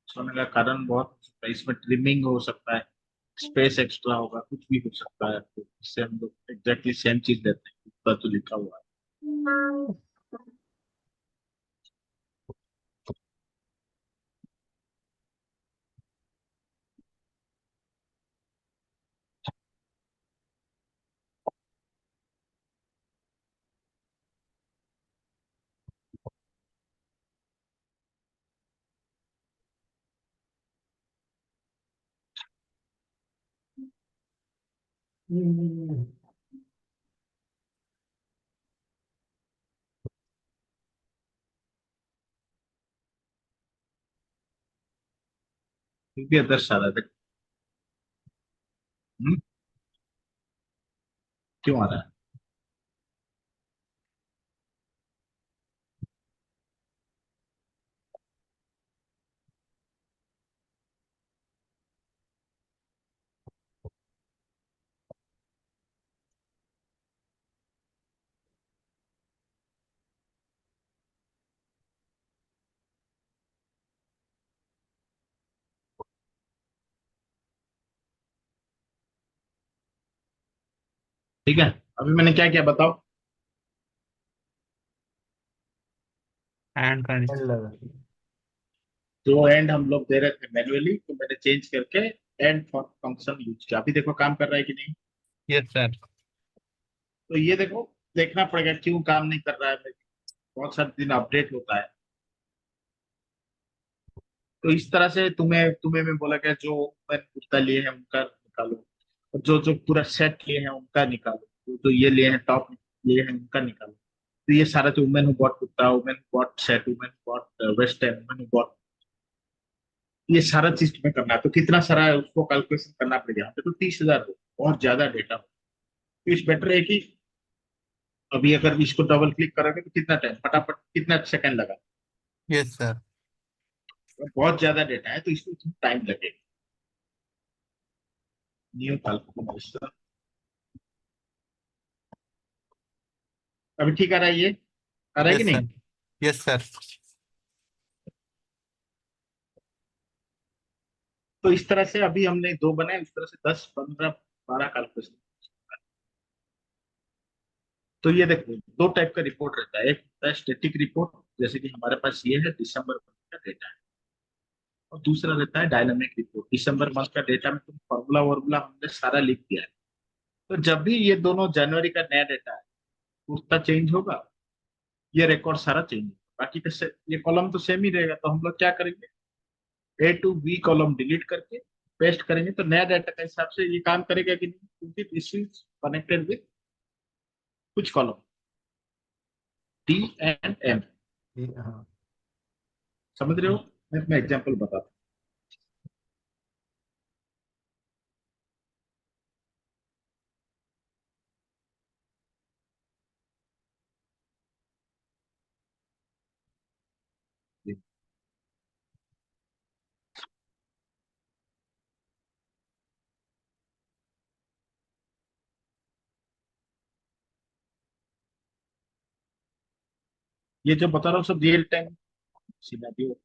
सोने का कारण बहुत हो सकता है, इसमें ट्रिमिंग हो सकता है, स्पेस एक्स्ट्रा होगा, कुछ भी हो सकता है। तो इससे हम लोग एग्जैक्टली सेम चीज देते हैं, ऊपर तो लिखा हुआ है। हम्म, फिर भी अदर्स आ रहा है। हम्म, क्यों आ रहा है? ठीक है, अभी मैंने क्या किया बताओ। And and condition. लगा। जो एंड हम लोग दे रहे थे मैन्युअली, तो मैंने चेंज करके एंड फंक्शन यूज किया। अभी देखो काम कर रहा है कि नहीं? Yes sir. तो ये देखो, देखना पड़ेगा क्यों काम नहीं कर रहा है। बहुत सारे दिन अपडेट होता है। तो इस तरह से तुम्हें तुम्हें मैं बोला गया, जो मैंने कुर्ता लिए हैं उनका निकालो, और जो जो पूरा सेट लिए हैं उनका निकालो, जो जो ये लिए हैं टॉप लिए हैं उनका निकालो। तो ये सारा जो women who bought kurta, women bought set, women bought western, women who bought, ये सारा चीज तुम्हें करना है। तो कितना सारा है उसको कैलकुलेशन करना पड़ेगा। यहाँ पे तो 30,000 हो, बहुत ज्यादा डेटा हो। तो इस बेटर है कि अभी अगर इसको डबल क्लिक करोगे तो कितना टाइम, फटाफट कितना सेकंड लगा। Yes sir. बहुत ज्यादा डेटा है तो इसमें टाइम लगेगा। न्यू कैलकुलेशन, अभी ठीक आ रहा है ये? आ रहा है कि यस नहीं? सर। Yes sir. तो इस तरह से अभी हमने दो बनाए, इस तरह से 10, 15, 12 कैलकुलेशन। तो ये देखो, दो टाइप का रिपोर्ट रहता है। एक होता है स्टैटिक रिपोर्ट, जैसे कि हमारे पास ये है दिसंबर मंथ का डेटा है। और दूसरा रहता है डायनामिक रिपोर्ट। दिसंबर मंथ का डेटा में तुम फॉर्मूला वॉर्मूला हमने सारा लिख दिया है। तो जब भी ये दोनों जनवरी का नया डेटा है, उसका चेंज होगा, ये रिकॉर्ड सारा चेंज होगा। बाकी तो ये कॉलम तो सेम ही रहेगा। तो हम लोग क्या करेंगे, ए टू बी कॉलम डिलीट करके पेस्ट करेंगे, तो नया डाटा के हिसाब से ये काम करेगा कि नहीं, क्योंकि दिस इज कनेक्टेड विथ कुछ कॉलम, डी एंड एम। हाँ। समझ रहे हो? मैं एग्जांपल बताता हूँ। ये जो बता रहा हूँ सब रियल टाइम सिनेरियो।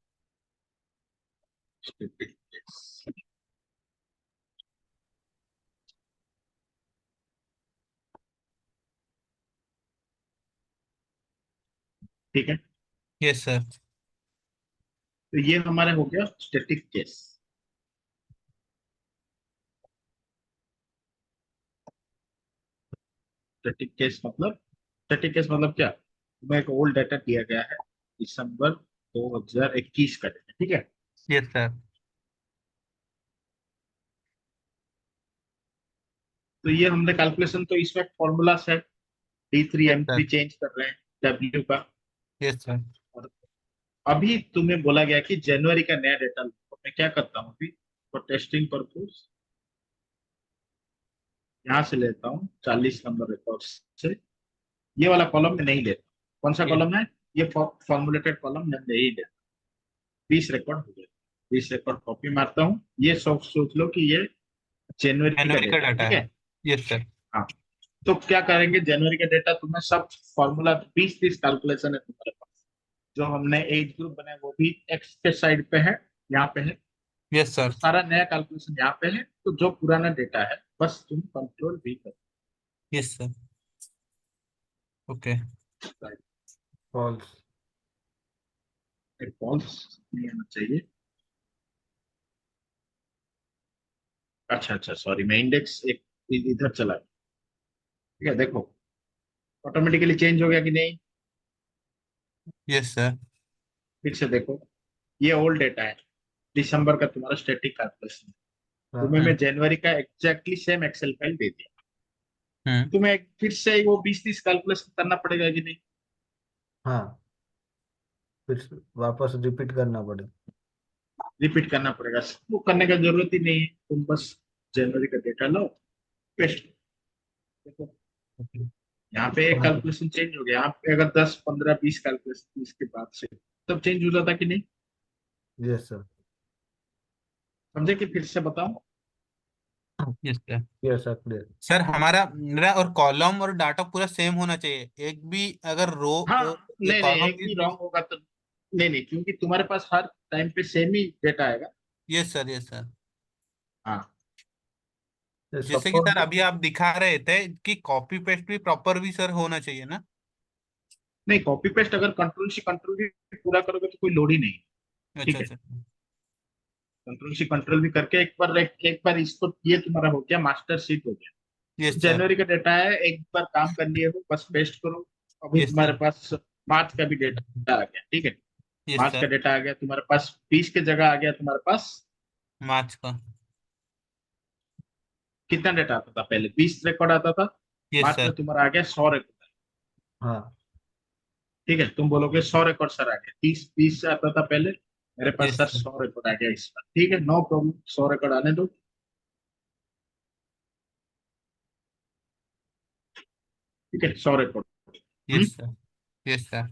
ठीक है, यस सर। तो ये हमारे हो गया स्टैटिक केस। स्टैटिक केस मतलब क्या, तुम्हें एक ओल्ड डाटा दिया गया है दिसंबर 2021 का data, ठीक है। Yes sir. तो ये हमने कैलकुलेशन, तो इसमें फॉर्मूला है, D3 yes M3 sir. Change कर रहे हैं W का। Yes sir. और अभी तुम्हें बोला गया कि जनवरी का नया डेटा लो, तो मैं क्या करता हूँ अभी फॉर टेस्टिंग पर्पज, यहाँ से लेता हूँ 40 नंबर रिकॉर्ड से। ये वाला कॉलम में नहीं लेता। कौन सा यस कॉलम है, ये फॉर्मुलेटेड कॉलम में नहीं लेता। 20 रिकॉर्ड हो गए, 20 रिकॉर्ड कॉपी मारता हूँ। ये सोच लो कि ये जनवरी का जनवरी का डेटा है, डाटा ठीक है। है। Yes sir. हाँ, तो क्या करेंगे, जनवरी का डेटा तुम्हें सब फॉर्मूला 20-30 कैलकुलेशन है तुम्हारे पास। जो हमने एज ग्रुप बनाया वो भी एक्स के साइड पे है, यहाँ पे है। यस तो सर। सारा नया कैलकुलेशन यहाँ पे है, तो जो पुराना डेटा है बस तुम कंट्रोल भी करो। Yes sir. Okay. False. False नहीं आना चाहिए। अच्छा अच्छा, सॉरी, मैं इंडेक्स एक इधर चला गया। ठीक है, देखो ऑटोमेटिकली चेंज हो गया कि नहीं। Yes sir. फिर से देखो, ये ओल्ड डेटा है, दिसंबर का तुम्हारा स्टैटिक कैलकुलेशन। हाँ तुम्हें मैं हम्म। जनवरी का एग्जैक्टली सेम एक्सेल फाइल दे दिया। हम्म। तुम्हें फिर से वो 20-30 कैलकुलेशन करना पड़ेगा कि नहीं। हाँ, फिर से वापस रिपीट करना पड़ेगा। रिपीट करना पड़ेगा, वो करने का जरूरत ही नहीं है। तुम बस जनवरी का डेटा लो, पेस्ट। देखो यहाँ पे एक कैलकुलेशन चेंज हो गया, यहाँ पे अगर 10 15 20 कैलकुलेशन इसके बाद से तब चेंज हो जाता कि नहीं। Yes sir. समझे कि फिर से बताओ। Yes sir. Clear sir, clear. Sir हमारा मेरा और कॉलम और डाटा पूरा सेम होना चाहिए, एक भी अगर रो हाँ, नहीं नहीं, कॉलम एक भी। भी रॉन्ग होगा तो नहीं नहीं, क्योंकि तुम्हारे पास हर टाइम पे सेम ही डेटा आएगा। Yes sir. Yes sir. हाँ, जैसे कि सपोज सर अभी आप दिखा रहे थे कि कॉपी पेस्ट भी प्रॉपर भी सर होना चाहिए ना। नहीं, कॉपी पेस्ट अगर कंट्रोल सी कंट्रोल भी पूरा करोगे तो कोई लोड ही नहीं है। अच्छा ठीक है, अच्छा। कंट्रोल सी कंट्रोल भी करके एक बार इसको, ये तुम्हारा हो गया, मास्टर शीट हो गया। तो यस सर। जनवरी का डेटा है, एक बार काम कर लिए हो बस पेस्ट करो। अभी यस तुम्हारे सर। पास मार्च का भी डेटा आ गया, ठीक है। यस मार्च का सर। डेटा आ गया तुम्हारे पास, 20 के जगह आ गया तुम्हारे पास। मार्च का। कितना डेटा आता था पहले, 20 रिकॉर्ड आता था। यस मार्च सर। में तुम्हारा आ गया 100 रिकॉर्ड। हाँ। ठीक है, तुम बोलोगे 100 रिकॉर्ड सर आ गया, 30 से आता था पहले। मेरे पास यस सर सर। 100 रिकॉर्ड आ गया इस बार, ठीक है, नो प्रॉब्लम, 100 रिकॉर्ड आने दो। ठीक है, 100 record. Yes sir. Yes sir.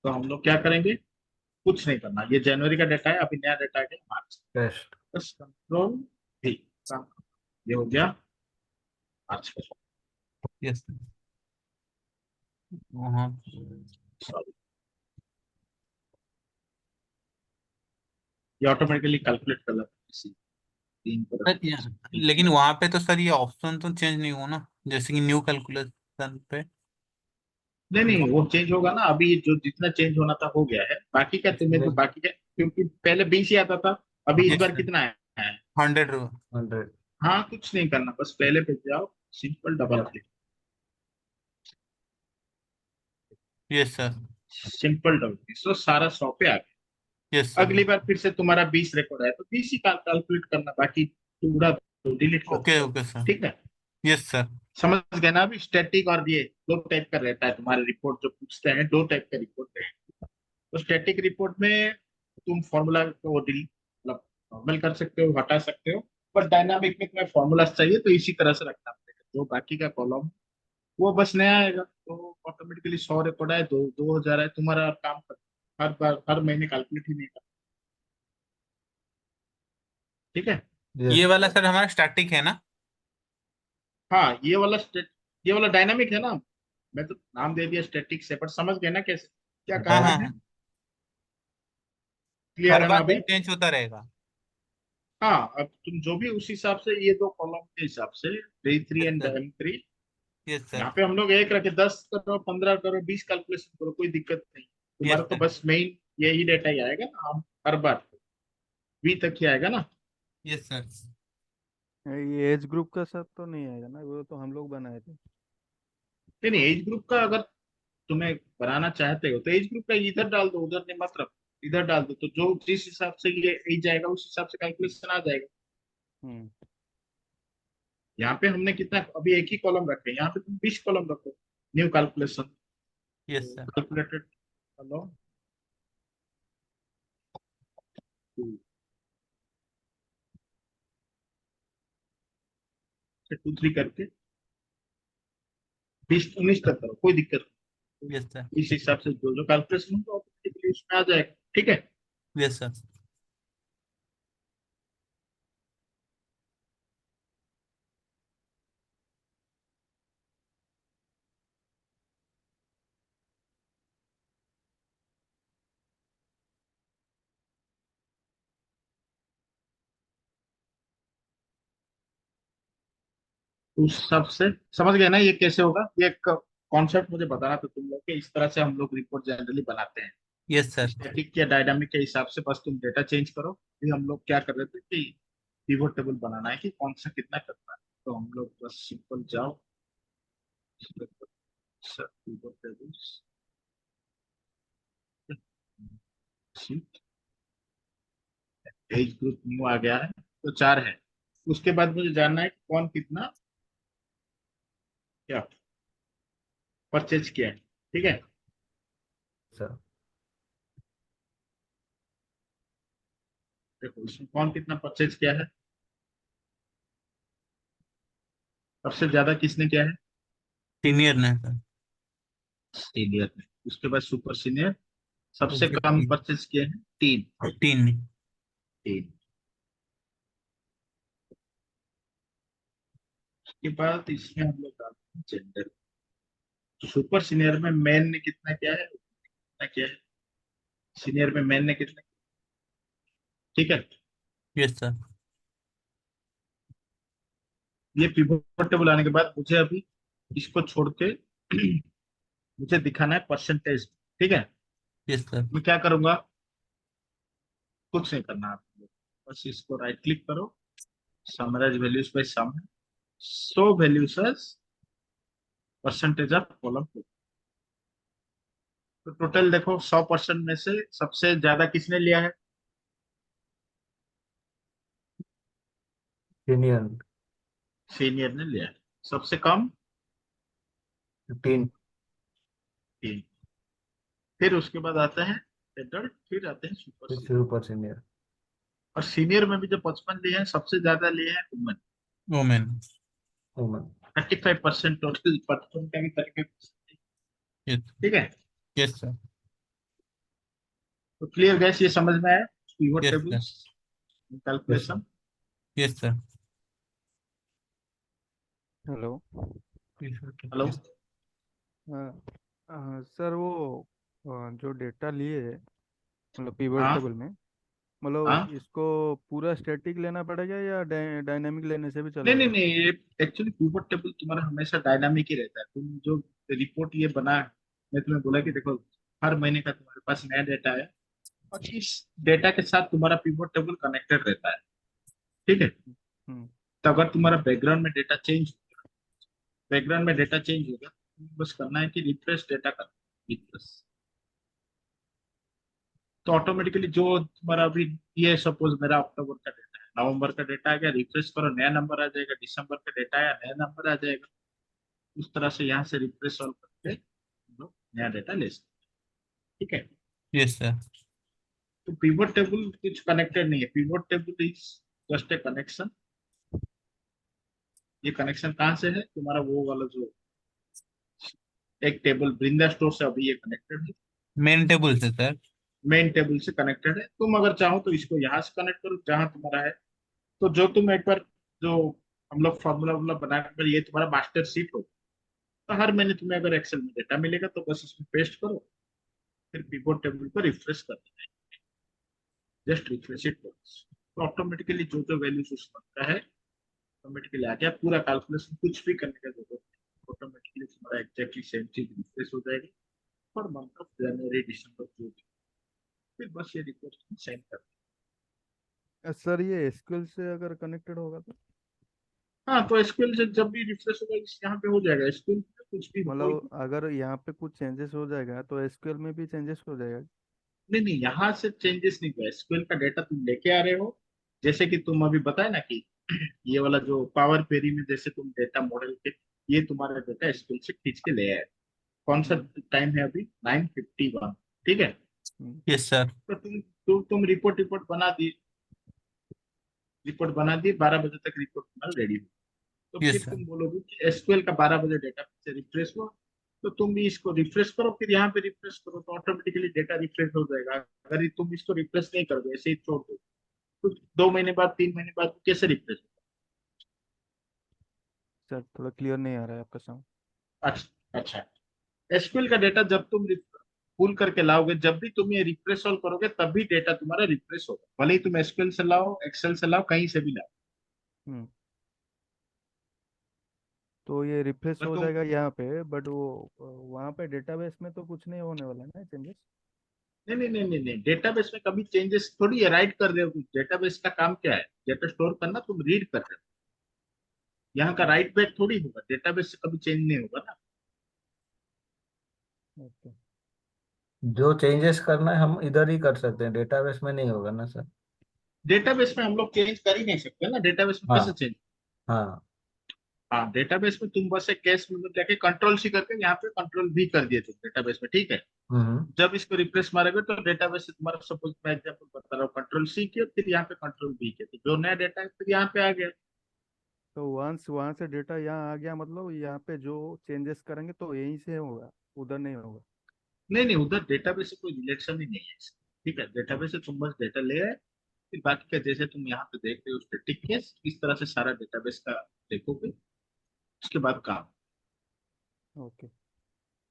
तो हम लोग क्या करेंगे, कुछ नहीं करना, ये जनवरी का डेटा है, अभी नया डेटा आ गया मार्च। टेस्ट। बस कंट्रोल भी, ये हो गया मार्च का। Yes sir. वहाँ सॉरी, ये ऑटोमेटिकली कैलकुलेट कर लेता है इसी 3 पर। सर लेकिन वहां पे तो सर ये ऑप्शन तो चेंज नहीं हुआ ना, जैसे कि न्यू कैलकुलेशन पे। नहीं नहीं, वो चेंज होगा ना, अभी जो जितना चेंज होना था हो गया है। बाकी क्या तुम्हें, तो बाकी क्या, क्योंकि पहले 20 ही आता था, अभी इस यस बार सर। कितना है। 100। 100। हाँ, कुछ नहीं करना, बस पहले पे जाओ, simple double click, yes sir. Simple double click, तो सारा 100 पे आ गया। Yes sir. अगली बार फिर से तुम्हारा 20 रिकॉर्ड है तो 20 ही कैलकुलेट करना, बाकी पूरा तो डिलीट कर ओके दो। Okay sir. ठीक है, यस सर। समझ गए ना। अभी स्टैटिक और ये दो टाइप का रहता है तुम्हारे रिपोर्ट जो पूछते हैं, दो टाइप का रिपोर्ट है। तो स्टैटिक रिपोर्ट में तुम फॉर्मूला को डिलीट, मतलब नॉर्मल कर सकते हो, हटा सकते हो। बट डायनामिक में तुम्हें फॉर्मूला चाहिए तो इसी तरह से रखना पड़ेगा। जो बाकी का कॉलम वो बस नया आएगा, तो ऑटोमेटिकली 100 रिकॉर्ड आए, 2000 है, तुम्हारा काम कर, हर बार हर महीने कैलकुलेट ही नहीं करना। ठीक है। ये यस। वाला सर हमारा स्टैटिक है ना। हाँ, ये वाला डायनामिक है ना। मैं तो नाम दे दिया स्टैटिक से, पर समझ गए ना कैसे क्या हाँ करना हाँ है? हाँ, क्लियर हर है ना बार अभी? चेंज होता रहेगा। हाँ, अब तुम जो भी उस हिसाब से, ये दो कॉलम के हिसाब से D3 yes and sir, M3, yes sir, यहाँ पे हम लोग एक रखे, 10 करो, 15 करो, 20 कैलकुलेशन करो, कोई दिक्कत नहीं। तुम्हारा यस तो सर, बस मेन यही डेटा ही आएगा ना, हम हर बार V तक ही आएगा ना। Yes sir. ये एज ग्रुप का सब तो नहीं आएगा ना, वो तो हम लोग बनाए थे। नहीं नहीं, एज ग्रुप का अगर तुम्हें बनाना चाहते हो तो एज ग्रुप का इधर डाल दो, उधर नहीं, मतलब इधर डाल दो, तो जो जिस हिसाब से ये एज जाएगा उस हिसाब से कैलकुलेशन आ जाएगा। हम्म। यहाँ पे हमने कितना, अभी एक ही कॉलम रखे, यहाँ पे तुम 20 कॉलम रखो, new calculation yes sir, calculated, hello, 2 3 करके 20 19 तक करो, कोई दिक्कत यस सर, नहीं। इस हिसाब से जो जो कैलकुलेशन होगा ऑटोमेटिकली उसमें आ जाएगा, ठीक है। Yes sir. उस हिसाब से समझ गए ना ये कैसे होगा? ये एक कॉन्सेप्ट मुझे बताना था तुम लोग के, इस तरह से हम लोग रिपोर्ट जनरली बनाते हैं, यस सर, स्टैटिक या डायनामिक के हिसाब से। बस तुम डेटा चेंज करो। फिर हम लोग क्या कर रहे थे कि पिवट टेबल बनाना है कि कौन सा कितना करना है, तो हम लोग बस सिंपल जाओ, pivot tables, age group new आ गया है, तो 4 है। उसके बाद मुझे जानना है कि कौन कितना क्या परचेज किया है, ठीक है। सर। देखो इसमें कौन कितना परचेज किया है, सबसे ज्यादा किसने किया है? सीनियर ने सर। सीनियर ने। उसके बाद सुपर सीनियर, सबसे उसके कम परचेज किए हैं 3। 3 ने। 3 के बाद इसमें हम लोग डालते हैं जेंडर। सुपर सीनियर में मैन ने कितना किया है, कितना किया है, सीनियर में मैन ने कितना, ठीक है। यस सर, ये पिवट टेबल आने के बाद मुझे अभी इसको छोड़ के मुझे दिखाना है परसेंटेज, ठीक है। यस सर, मैं क्या करूंगा, कुछ नहीं करना आपको, बस इसको राइट क्लिक करो, summarize values by sum, show values as percentage of column. तो टोटल देखो 100% में से सबसे ज्यादा किसने लिया है? सीनियर सीनियर ने लिया है। सबसे कम 15। 3। फिर उसके बाद आता है एडल्ट, फिर आते हैं सुपर फिर सीनियर। Super senior. और सीनियर में भी जो 55 लिए हैं, सबसे ज्यादा लिए हैं वुमेन, वुमेन। वुमन। 35% टोटल 55 का भी 35%, यस, ठीक है। यस सर, तो क्लियर गैस, ये समझ में आया pivot yes sir, tables yes sir. Calculation? Yes sir. Hello. Hello. हाँ। सर वो जो डेटा लिए मतलब पिवट हाँ टेबल में, मतलब हाँ, इसको पूरा स्टैटिक लेना पड़ेगा या डायनामिक लेने से भी नहीं नहीं चलेगा? नहीं, ये एक्चुअली पिवट टेबल तुम्हारा हमेशा डायनामिक ही रहता है। तुम जो रिपोर्ट ये बना है, मैं तुम्हें बोला कि देखो हर महीने का तुम्हारे पास नया डेटा है, और इस डेटा के साथ तुम्हारा पिवट टेबल कनेक्टेड रहता है, ठीक है। हम्म। तो अगर तुम्हारा बैकग्राउंड में डेटा चेंज होगा, बस करना है कि रिफ्रेश डेटा करना, रिफ्रेश, तो ऑटोमेटिकली जो तुम्हारा अभी, ये सपोज मेरा अक्टूबर का डेटा है, नवंबर का डेटा आ गया, रिफ्रेश करो नया नंबर आ जाएगा, दिसंबर का डेटा आया नया नंबर आ जाएगा। उस तरह से यहाँ से रिफ्रेश सॉल्व करके हम लोग नया डेटा ले सकते हैं, ठीक है। यस सर, तो पिवट टेबल कुछ कनेक्टेड नहीं है, pivot table is just a connection. ये कनेक्शन कहाँ से है तुम्हारा, वो वाला जो एक टेबल वृंदा स्टोर से अभी ये कनेक्टेड है, मेन टेबल से सर। मेन टेबल से कनेक्टेड है। तुम अगर चाहो तो इसको यहाँ से कनेक्ट करो जहां तुम्हारा है। तो जो तुम एक बार जो हम लोग फॉर्मूला वॉर्मूला बना कर, ये तुम्हारा मास्टर शीट हो, तो हर महीने तुम्हें अगर एक्सेल में डेटा मिलेगा तो बस इसमें पेस्ट करो, फिर पिवोट टेबल को रिफ्रेश कर देना है, जस्ट रिफ्रेश इट वंस, तो ऑटोमेटिकली जो जो वैल्यूज उसमें का है ऑटोमेटिकली आ गया, पूरा कैलकुलेशन कुछ भी करने का जरूरत नहीं, ऑटोमेटिकली तुम्हारा एग्जैक्टली सेम चीज रिफ्रेश हो जाएगी फॉर मंथ ऑफ जनवरी दिसंबर जो भी, फिर बस ये रिक्वेस्ट सेंड कर। सर ये एसक्यूएल से अगर कनेक्टेड होगा तो हाँ, तो एसक्यूएल से जब भी रिफ्रेश होगा यहाँ पे हो जाएगा, एसक्यूएल में कुछ भी कोई, मतलब अगर यहाँ पे कुछ चेंजेस हो जाएगा तो एसक्यूएल में भी चेंजेस हो जाएगा? नहीं नहीं, यहाँ से चेंजेस नहीं हुआ, एसक्यूएल का डेटा तुम लेके आ रहे हो, जैसे कि तुम अभी बताए ना कि ये वाला जो पावर क्वेरी में जैसे तुम डेटा मॉडल के, ये तुम्हारा डेटा एसक्यूएल से खींच के ले आए, कौन सा टाइम है अभी 9:51, ठीक है, यस सर। तो तुम रिपोर्ट रिपोर्ट बना दी 12 बजे तक रिपोर्ट तुम्हारा रेडी हो, तो Yes, फिर sir. तुम बोलोगे कि एसक्यूएल का 12 बजे डेटा से रिफ्रेश हुआ, तो तुम भी इसको रिफ्रेश करो, फिर यहाँ पे रिफ्रेश करो, तो ऑटोमेटिकली डेटा रिफ्रेश हो जाएगा। अगर तुम इसको रिफ्रेश नहीं करोगे, ऐसे ही छोड़ दो, तो 2 महीने बाद 3 महीने बाद कैसे रिफ्रेश होगा? सर थोड़ा क्लियर नहीं आ रहा है आपका साउंड। अच्छा अच्छा, एसक्यूएल का डेटा जब तुम पुल करके लाओगे, जब भी तुम ये रिफ्रेश ऑल करोगे तब भी डेटा तुम्हारा रिफ्रेश होगा, भले ही तुम एसक्यूएल से लाओ, एक्सेल से लाओ, कहीं से भी लाओ। हम्म तो ये रिफ्रेश अगर हो तुम जाएगा यहाँ पे, बट वो वहाँ पे डेटाबेस में तो कुछ नहीं होने वाला है ना चेंजेस? नहीं नहीं नहीं नहीं नहीं, डेटाबेस में कभी चेंजेस थोड़ी है, राइट कर रहे हो तुम, डेटाबेस का काम क्या है, डेटा स्टोर करना, तुम रीड कर रहे हो, यहाँ का राइट बैक थोड़ी होगा, डेटाबेस से कभी चेंज नहीं होगा ना। ओके। जो चेंजेस करना है हम इधर ही कर सकते हैं, डेटाबेस में नहीं होगा ना सर? डेटाबेस में हम लोग चेंज कर ही नहीं सकते ना, डेटाबेस में कैसे हाँ चेंज? हाँ। हाँ, डेटाबेस में तुम बस एक कैश में जाके कंट्रोल सी करके यहाँ पे कंट्रोल भी कर दिए तुम डेटाबेस में, ठीक है, हम्म। जब इसको रिप्लेस मारोगे तो डेटाबेस से तुम्हारा, सपोज मैं एग्जांपल बता रहा हूँ, कंट्रोल सी किया, फिर यहाँ पे कंट्रोल बी किया, तो जो नया डेटा है फिर यहाँ पे आ गया। तो वंस वहाँ से डेटा यहाँ आ गया, मतलब यहाँ पे जो चेंजेस करेंगे तो यहीं से होगा, उधर नहीं होगा? नहीं नहीं, उधर डेटाबेस से कोई रिलेशन ही नहीं है इसका, ठीक है, डेटाबेस से तुम बस डेटा ले आए, फिर बाकी का जैसे तुम यहाँ पे देख रहे हो स्टैटिक केस, इस तरह से सारा डेटाबेस का देखोगे, उसके बाद काम। ओके।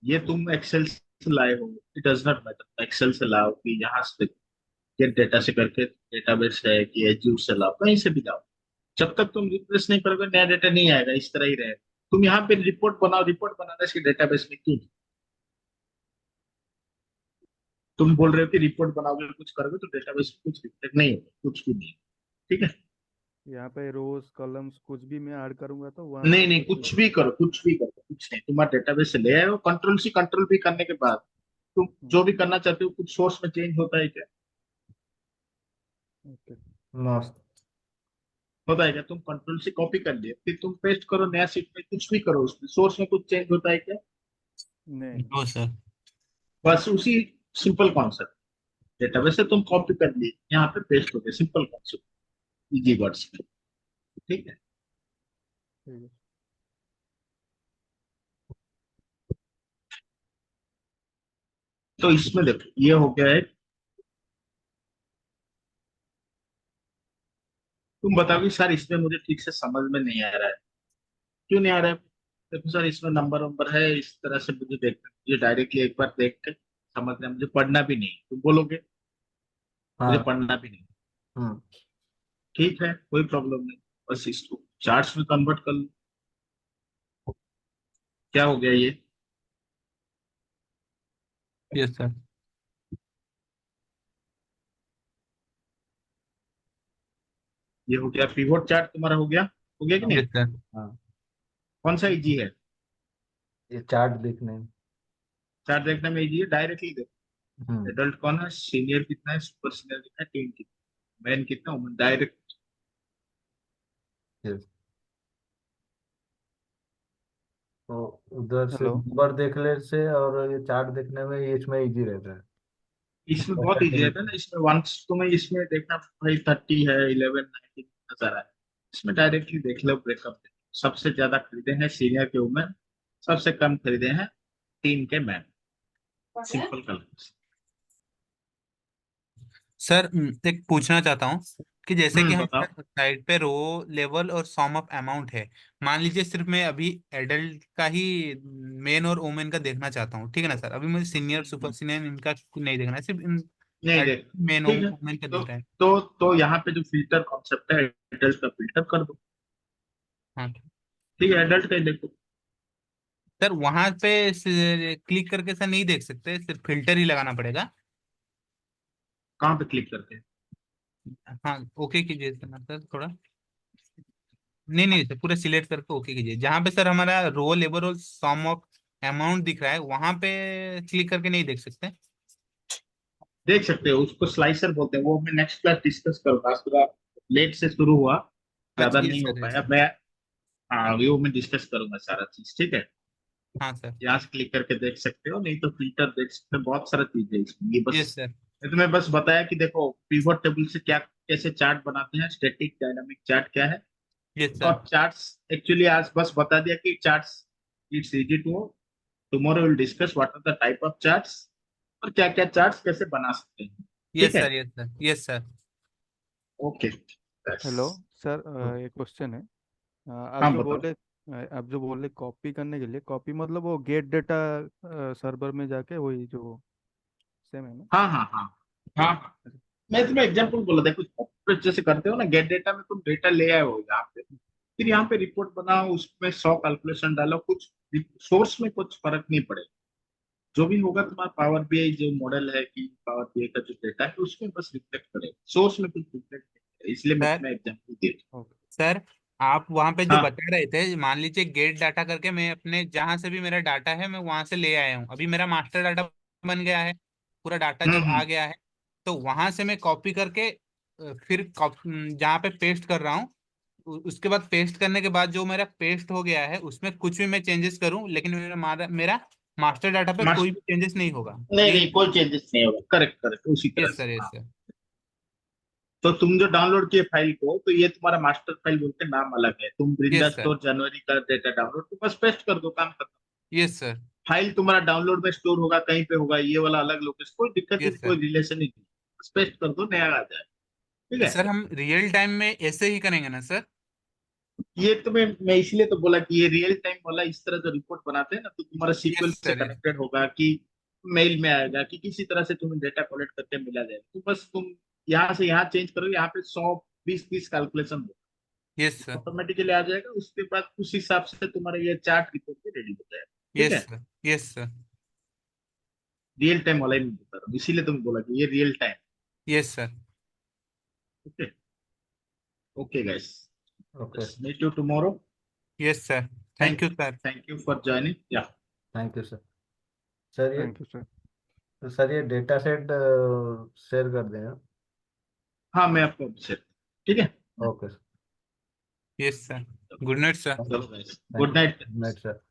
ये तुम एक्सेल से लाए हो, it does not matter, Excel से लाओ कि यहाँ से गेट डेटा से करके डेटाबेस है कि एज्यूर से लाओ, कहीं से भी लाओ, जब तक तुम रिप्लेस नहीं करोगे नया डेटा नहीं आएगा, इस तरह ही रहेगा। तुम यहाँ पे रिपोर्ट बनाओ, रिपोर्ट बनाने से डेटाबेस में क्यों? तुम बोल रहे हो कि रिपोर्ट बनाओगे, कुछ करोगे तो डेटाबेस में कुछ रिफ्लेक्ट नहीं होगा, कुछ भी नहीं, ठीक है। यहाँ पे रोज कॉलम्स कुछ भी मैं ऐड करूंगा तो वहाँ पे नहीं नहीं, कुछ भी कुछ भी करो, कुछ भी करो, कुछ नहीं, तुम्हारे डेटाबेस से ले आए हो, कंट्रोल सी कंट्रोल भी करने के बाद तुम होगा। जो भी करना चाहते हो, कुछ सोर्स में चेंज होता है क्या? ओके। मस्त। होता है क्या? तुम कंट्रोल से कॉपी कर लिए, फिर तुम पेस्ट करो नया सीट में, कुछ भी करो, उसमें सोर्स में कुछ चेंज होता है क्या? नहीं। No sir. बस उसी सिंपल कॉन्सेप्ट, डेटाबेस से तुम कॉपी कर लिए, यहाँ पे पेस्ट हो गया, सिंपल कॉन्सेप्ट, इजी वर्ड्स में, ठीक है। ठीक है। तो इसमें देखो ये हो गया है, तुम बताओगे सर इसमें मुझे ठीक से समझ में नहीं आ रहा है, क्यों नहीं आ रहा है? देखो सर, इसमें नंबर वंबर है, इस तरह से मुझे देखना, मुझे डायरेक्टली एक बार देख के समझना है, मुझे पढ़ना भी नहीं, तुम बोलोगे मुझे हाँ। पढ़ना भी नहीं, हम्म। ठीक है, कोई प्रॉब्लम नहीं, बस इसको चार्ट्स में कन्वर्ट कर लो। क्या हो गया ये? Yes sir. ये हो गया पिवोट चार्ट, तुम्हारा हो गया कि नहीं? Yes sir. हाँ, कौन सा इजी है? ये चार्ट देखने में। चार्ट देखने में इजी है, डायरेक्टली देखो, हम्म। एडल्ट कौन है, सीनियर कितना है, सुपर सीनियर कितना है, टीन कितना, मैन कितना, वुमन, डायरेक्ट। yes। तो उधर से हेलो। नंबर देखने से और ये चार्ट देखने में ये इसमें इजी रहता है। इसमें बहुत इजी है ना, इसमें वंस तुम्हें इसमें देखना भाई 30 है, 11, 19 नजर आए, इसमें डायरेक्टली देख लो ब्रेकअप। सबसे ज्यादा खरीदे हैं सीनियर के वुमेन, सबसे कम खरीदे हैं टीन के मैन, सिंपल कलर। सर एक पूछना चाहता हूँ, कि जैसे कि हम बताओ। साइड पे रो लेवल और सम ऑफ अमाउंट है। मान लीजिए सिर्फ मैं अभी एडल्ट का ही मेन और वुमेन का देखना चाहता हूँ, ठीक है ना सर। अभी मुझे सीनियर सुपर सीनियर इनका नहीं देखना है, सिर्फ इन नहीं देख, मेन ठीक है। वुमेन का तो दिख रहा है। तो यहाँ पे जो फिल्टर कॉन्सेप्ट है, एडल्ट का फिल्टर कर दो। हाँ ठीक है, एडल्ट का ही देखो। सर, वहां पे क्लिक करके सर नहीं देख सकते, सिर्फ फिल्टर ही लगाना पड़ेगा। कहाँ पे क्लिक करके? हाँ, ओके कीजिए सर ना सर थोड़ा। नहीं नहीं सर, पूरा सिलेक्ट करके ओके कीजिए। जहाँ पे सर हमारा रो लेबर और सम ऑफ अमाउंट दिख रहा है, वहां पे क्लिक करके नहीं देख सकते। देख सकते हो, उसको स्लाइसर बोलते हैं। वो मैं नेक्स्ट क्लास डिस्कस करूंगा, आज थोड़ा लेट से शुरू हुआ, अच्छा, ज्यादा यस नहीं हो सर, यस पाया सर। मैं। हाँ, वो मैं डिस्कस करूंगा सारा चीज, ठीक है। हाँ सर। यहाँ से क्लिक करके देख सकते हो, नहीं तो फिल्टर देख सकते हो, बहुत सारा चीज है इसमें। ये बस यस सर। मैं तुम्हें बस बताया कि देखो पिवट टेबल से क्या कैसे चार्ट बनाते हैं, स्टैटिक डायनामिक चार्ट क्या है। Yes sir. और चार्ट्स एक्चुअली आज बस बता दिया कि charts it's easy to. Tomorrow will discuss what are the type of charts और क्या क्या चार्ट्स कैसे बना सकते हैं। ठीक यस है, sir. Yes sir. Yes sir. Okay. Hello sir, एक क्वेश्चन है। आप हाँ जो बताओ। बोले कॉपी करने के लिए, कॉपी मतलब वो गेट डेटा सर्वर में जाके वही जो सेम है ना? हाँ हाँ हाँ हाँ, मैं तुम्हें एग्जांपल बोला, देखो सॉफ्टवेयर जैसे करते हो ना, गेट डेटा में तुम डेटा ले आए हो यहाँ पे, फिर यहाँ पे रिपोर्ट बनाओ, उसमें 100 कैलकुलेशन डालो, कुछ सोर्स में कुछ फर्क नहीं पड़ेगा। जो भी होगा तुम्हारा पावर बीआई जो मॉडल है कि पावर बीआई का जो डेटा है उसमें बस रिफ्लेक्ट करेगा, सोर्स में कुछ रिफ्लेक्ट नहीं करेगा। इसलिए मैं सर तुम्हें एग्जांपल दे रहा ओके। सर आप वहां पे जो हूँ। हाँ। बता रहे थे, मान लीजिए गेट डाटा करके मैं अपने जहां से भी मेरा डाटा है मैं वहां से ले आया हूँ, अभी मेरा मास्टर डाटा बन गया है, पूरा डाटा जब आ हम्म। गया है, तो वहां से मैं कॉपी करके फिर जहाँ पे पेस्ट कर रहा हूँ, उसके बाद पेस्ट करने के बाद जो मेरा पेस्ट हो गया है उसमें कुछ भी मैं चेंजेस करूँ, लेकिन मेरा मास्टर डाटा पे कोई मास्ट भी चेंजेस नहीं होगा। नहीं ये नहीं, कोई चेंजेस नहीं होगा, करेक्ट करेक्ट उसी तरह यस से। सर, यस हाँ, सर। तो तुम जो डाउनलोड किए फाइल को, तो ये तुम्हारा मास्टर फाइल बोलते नाम अलग है, तुम ब्रिंदा यस सर। स्टोर जनवरी का डेटा डाउनलोड तो बस पेस्ट कर दो, काम खत्म। Yes sir. फाइल तुम्हारा डाउनलोड में स्टोर होगा, कहीं पे होगा, ये वाला अलग लोकेशन, कोई दिक्कत ही यस नहीं, कोई सर। रिलेशन ही नहीं। बस पेस्ट कर दो, नया आ जाए। ठीक तो है। सर हम रियल टाइम में ऐसे ही करेंगे ना सर? ये मैं इसलिए तो बोला कि ये रियल टाइम वाला, इस तरह जो रिपोर्ट बनाते हैं ना, तो तुम्हारा सीक्वल यस से सर। कनेक्टेड होगा कि मेल में आएगा कि किसी तरह से तुम्हें डेटा कलेक्ट करके मिला जाएगा, तो बस तुम यहाँ से यहाँ चेंज करो, यहाँ पे 100 20 30 कैलकुलेशन यस सर। ऑटोमेटिकली आ जाएगा। उसके बाद उस हिसाब से तुम्हारा ये चार्ट रिपोर्ट भी रेडी हो जाएगा। ठीक यस है, sir. Yes sir. Real time वाला ही मैं बता रहा हूँ, इसीलिए तुम बोला कि ये real time. Yes sir. Okay, okay guys, okay. Meet you tomorrow. Yes sir. Thank thank you sir. Thank you for joining या। Thank you sir. सर ये थैंक यू सर। तो सर ये डेटा सेट शेयर कर दें हाँ? हाँ, मैं आपको ठीक है। Okay sir. Yes sir. Good night sir. चलो guys, thank good you, night. Good night sir.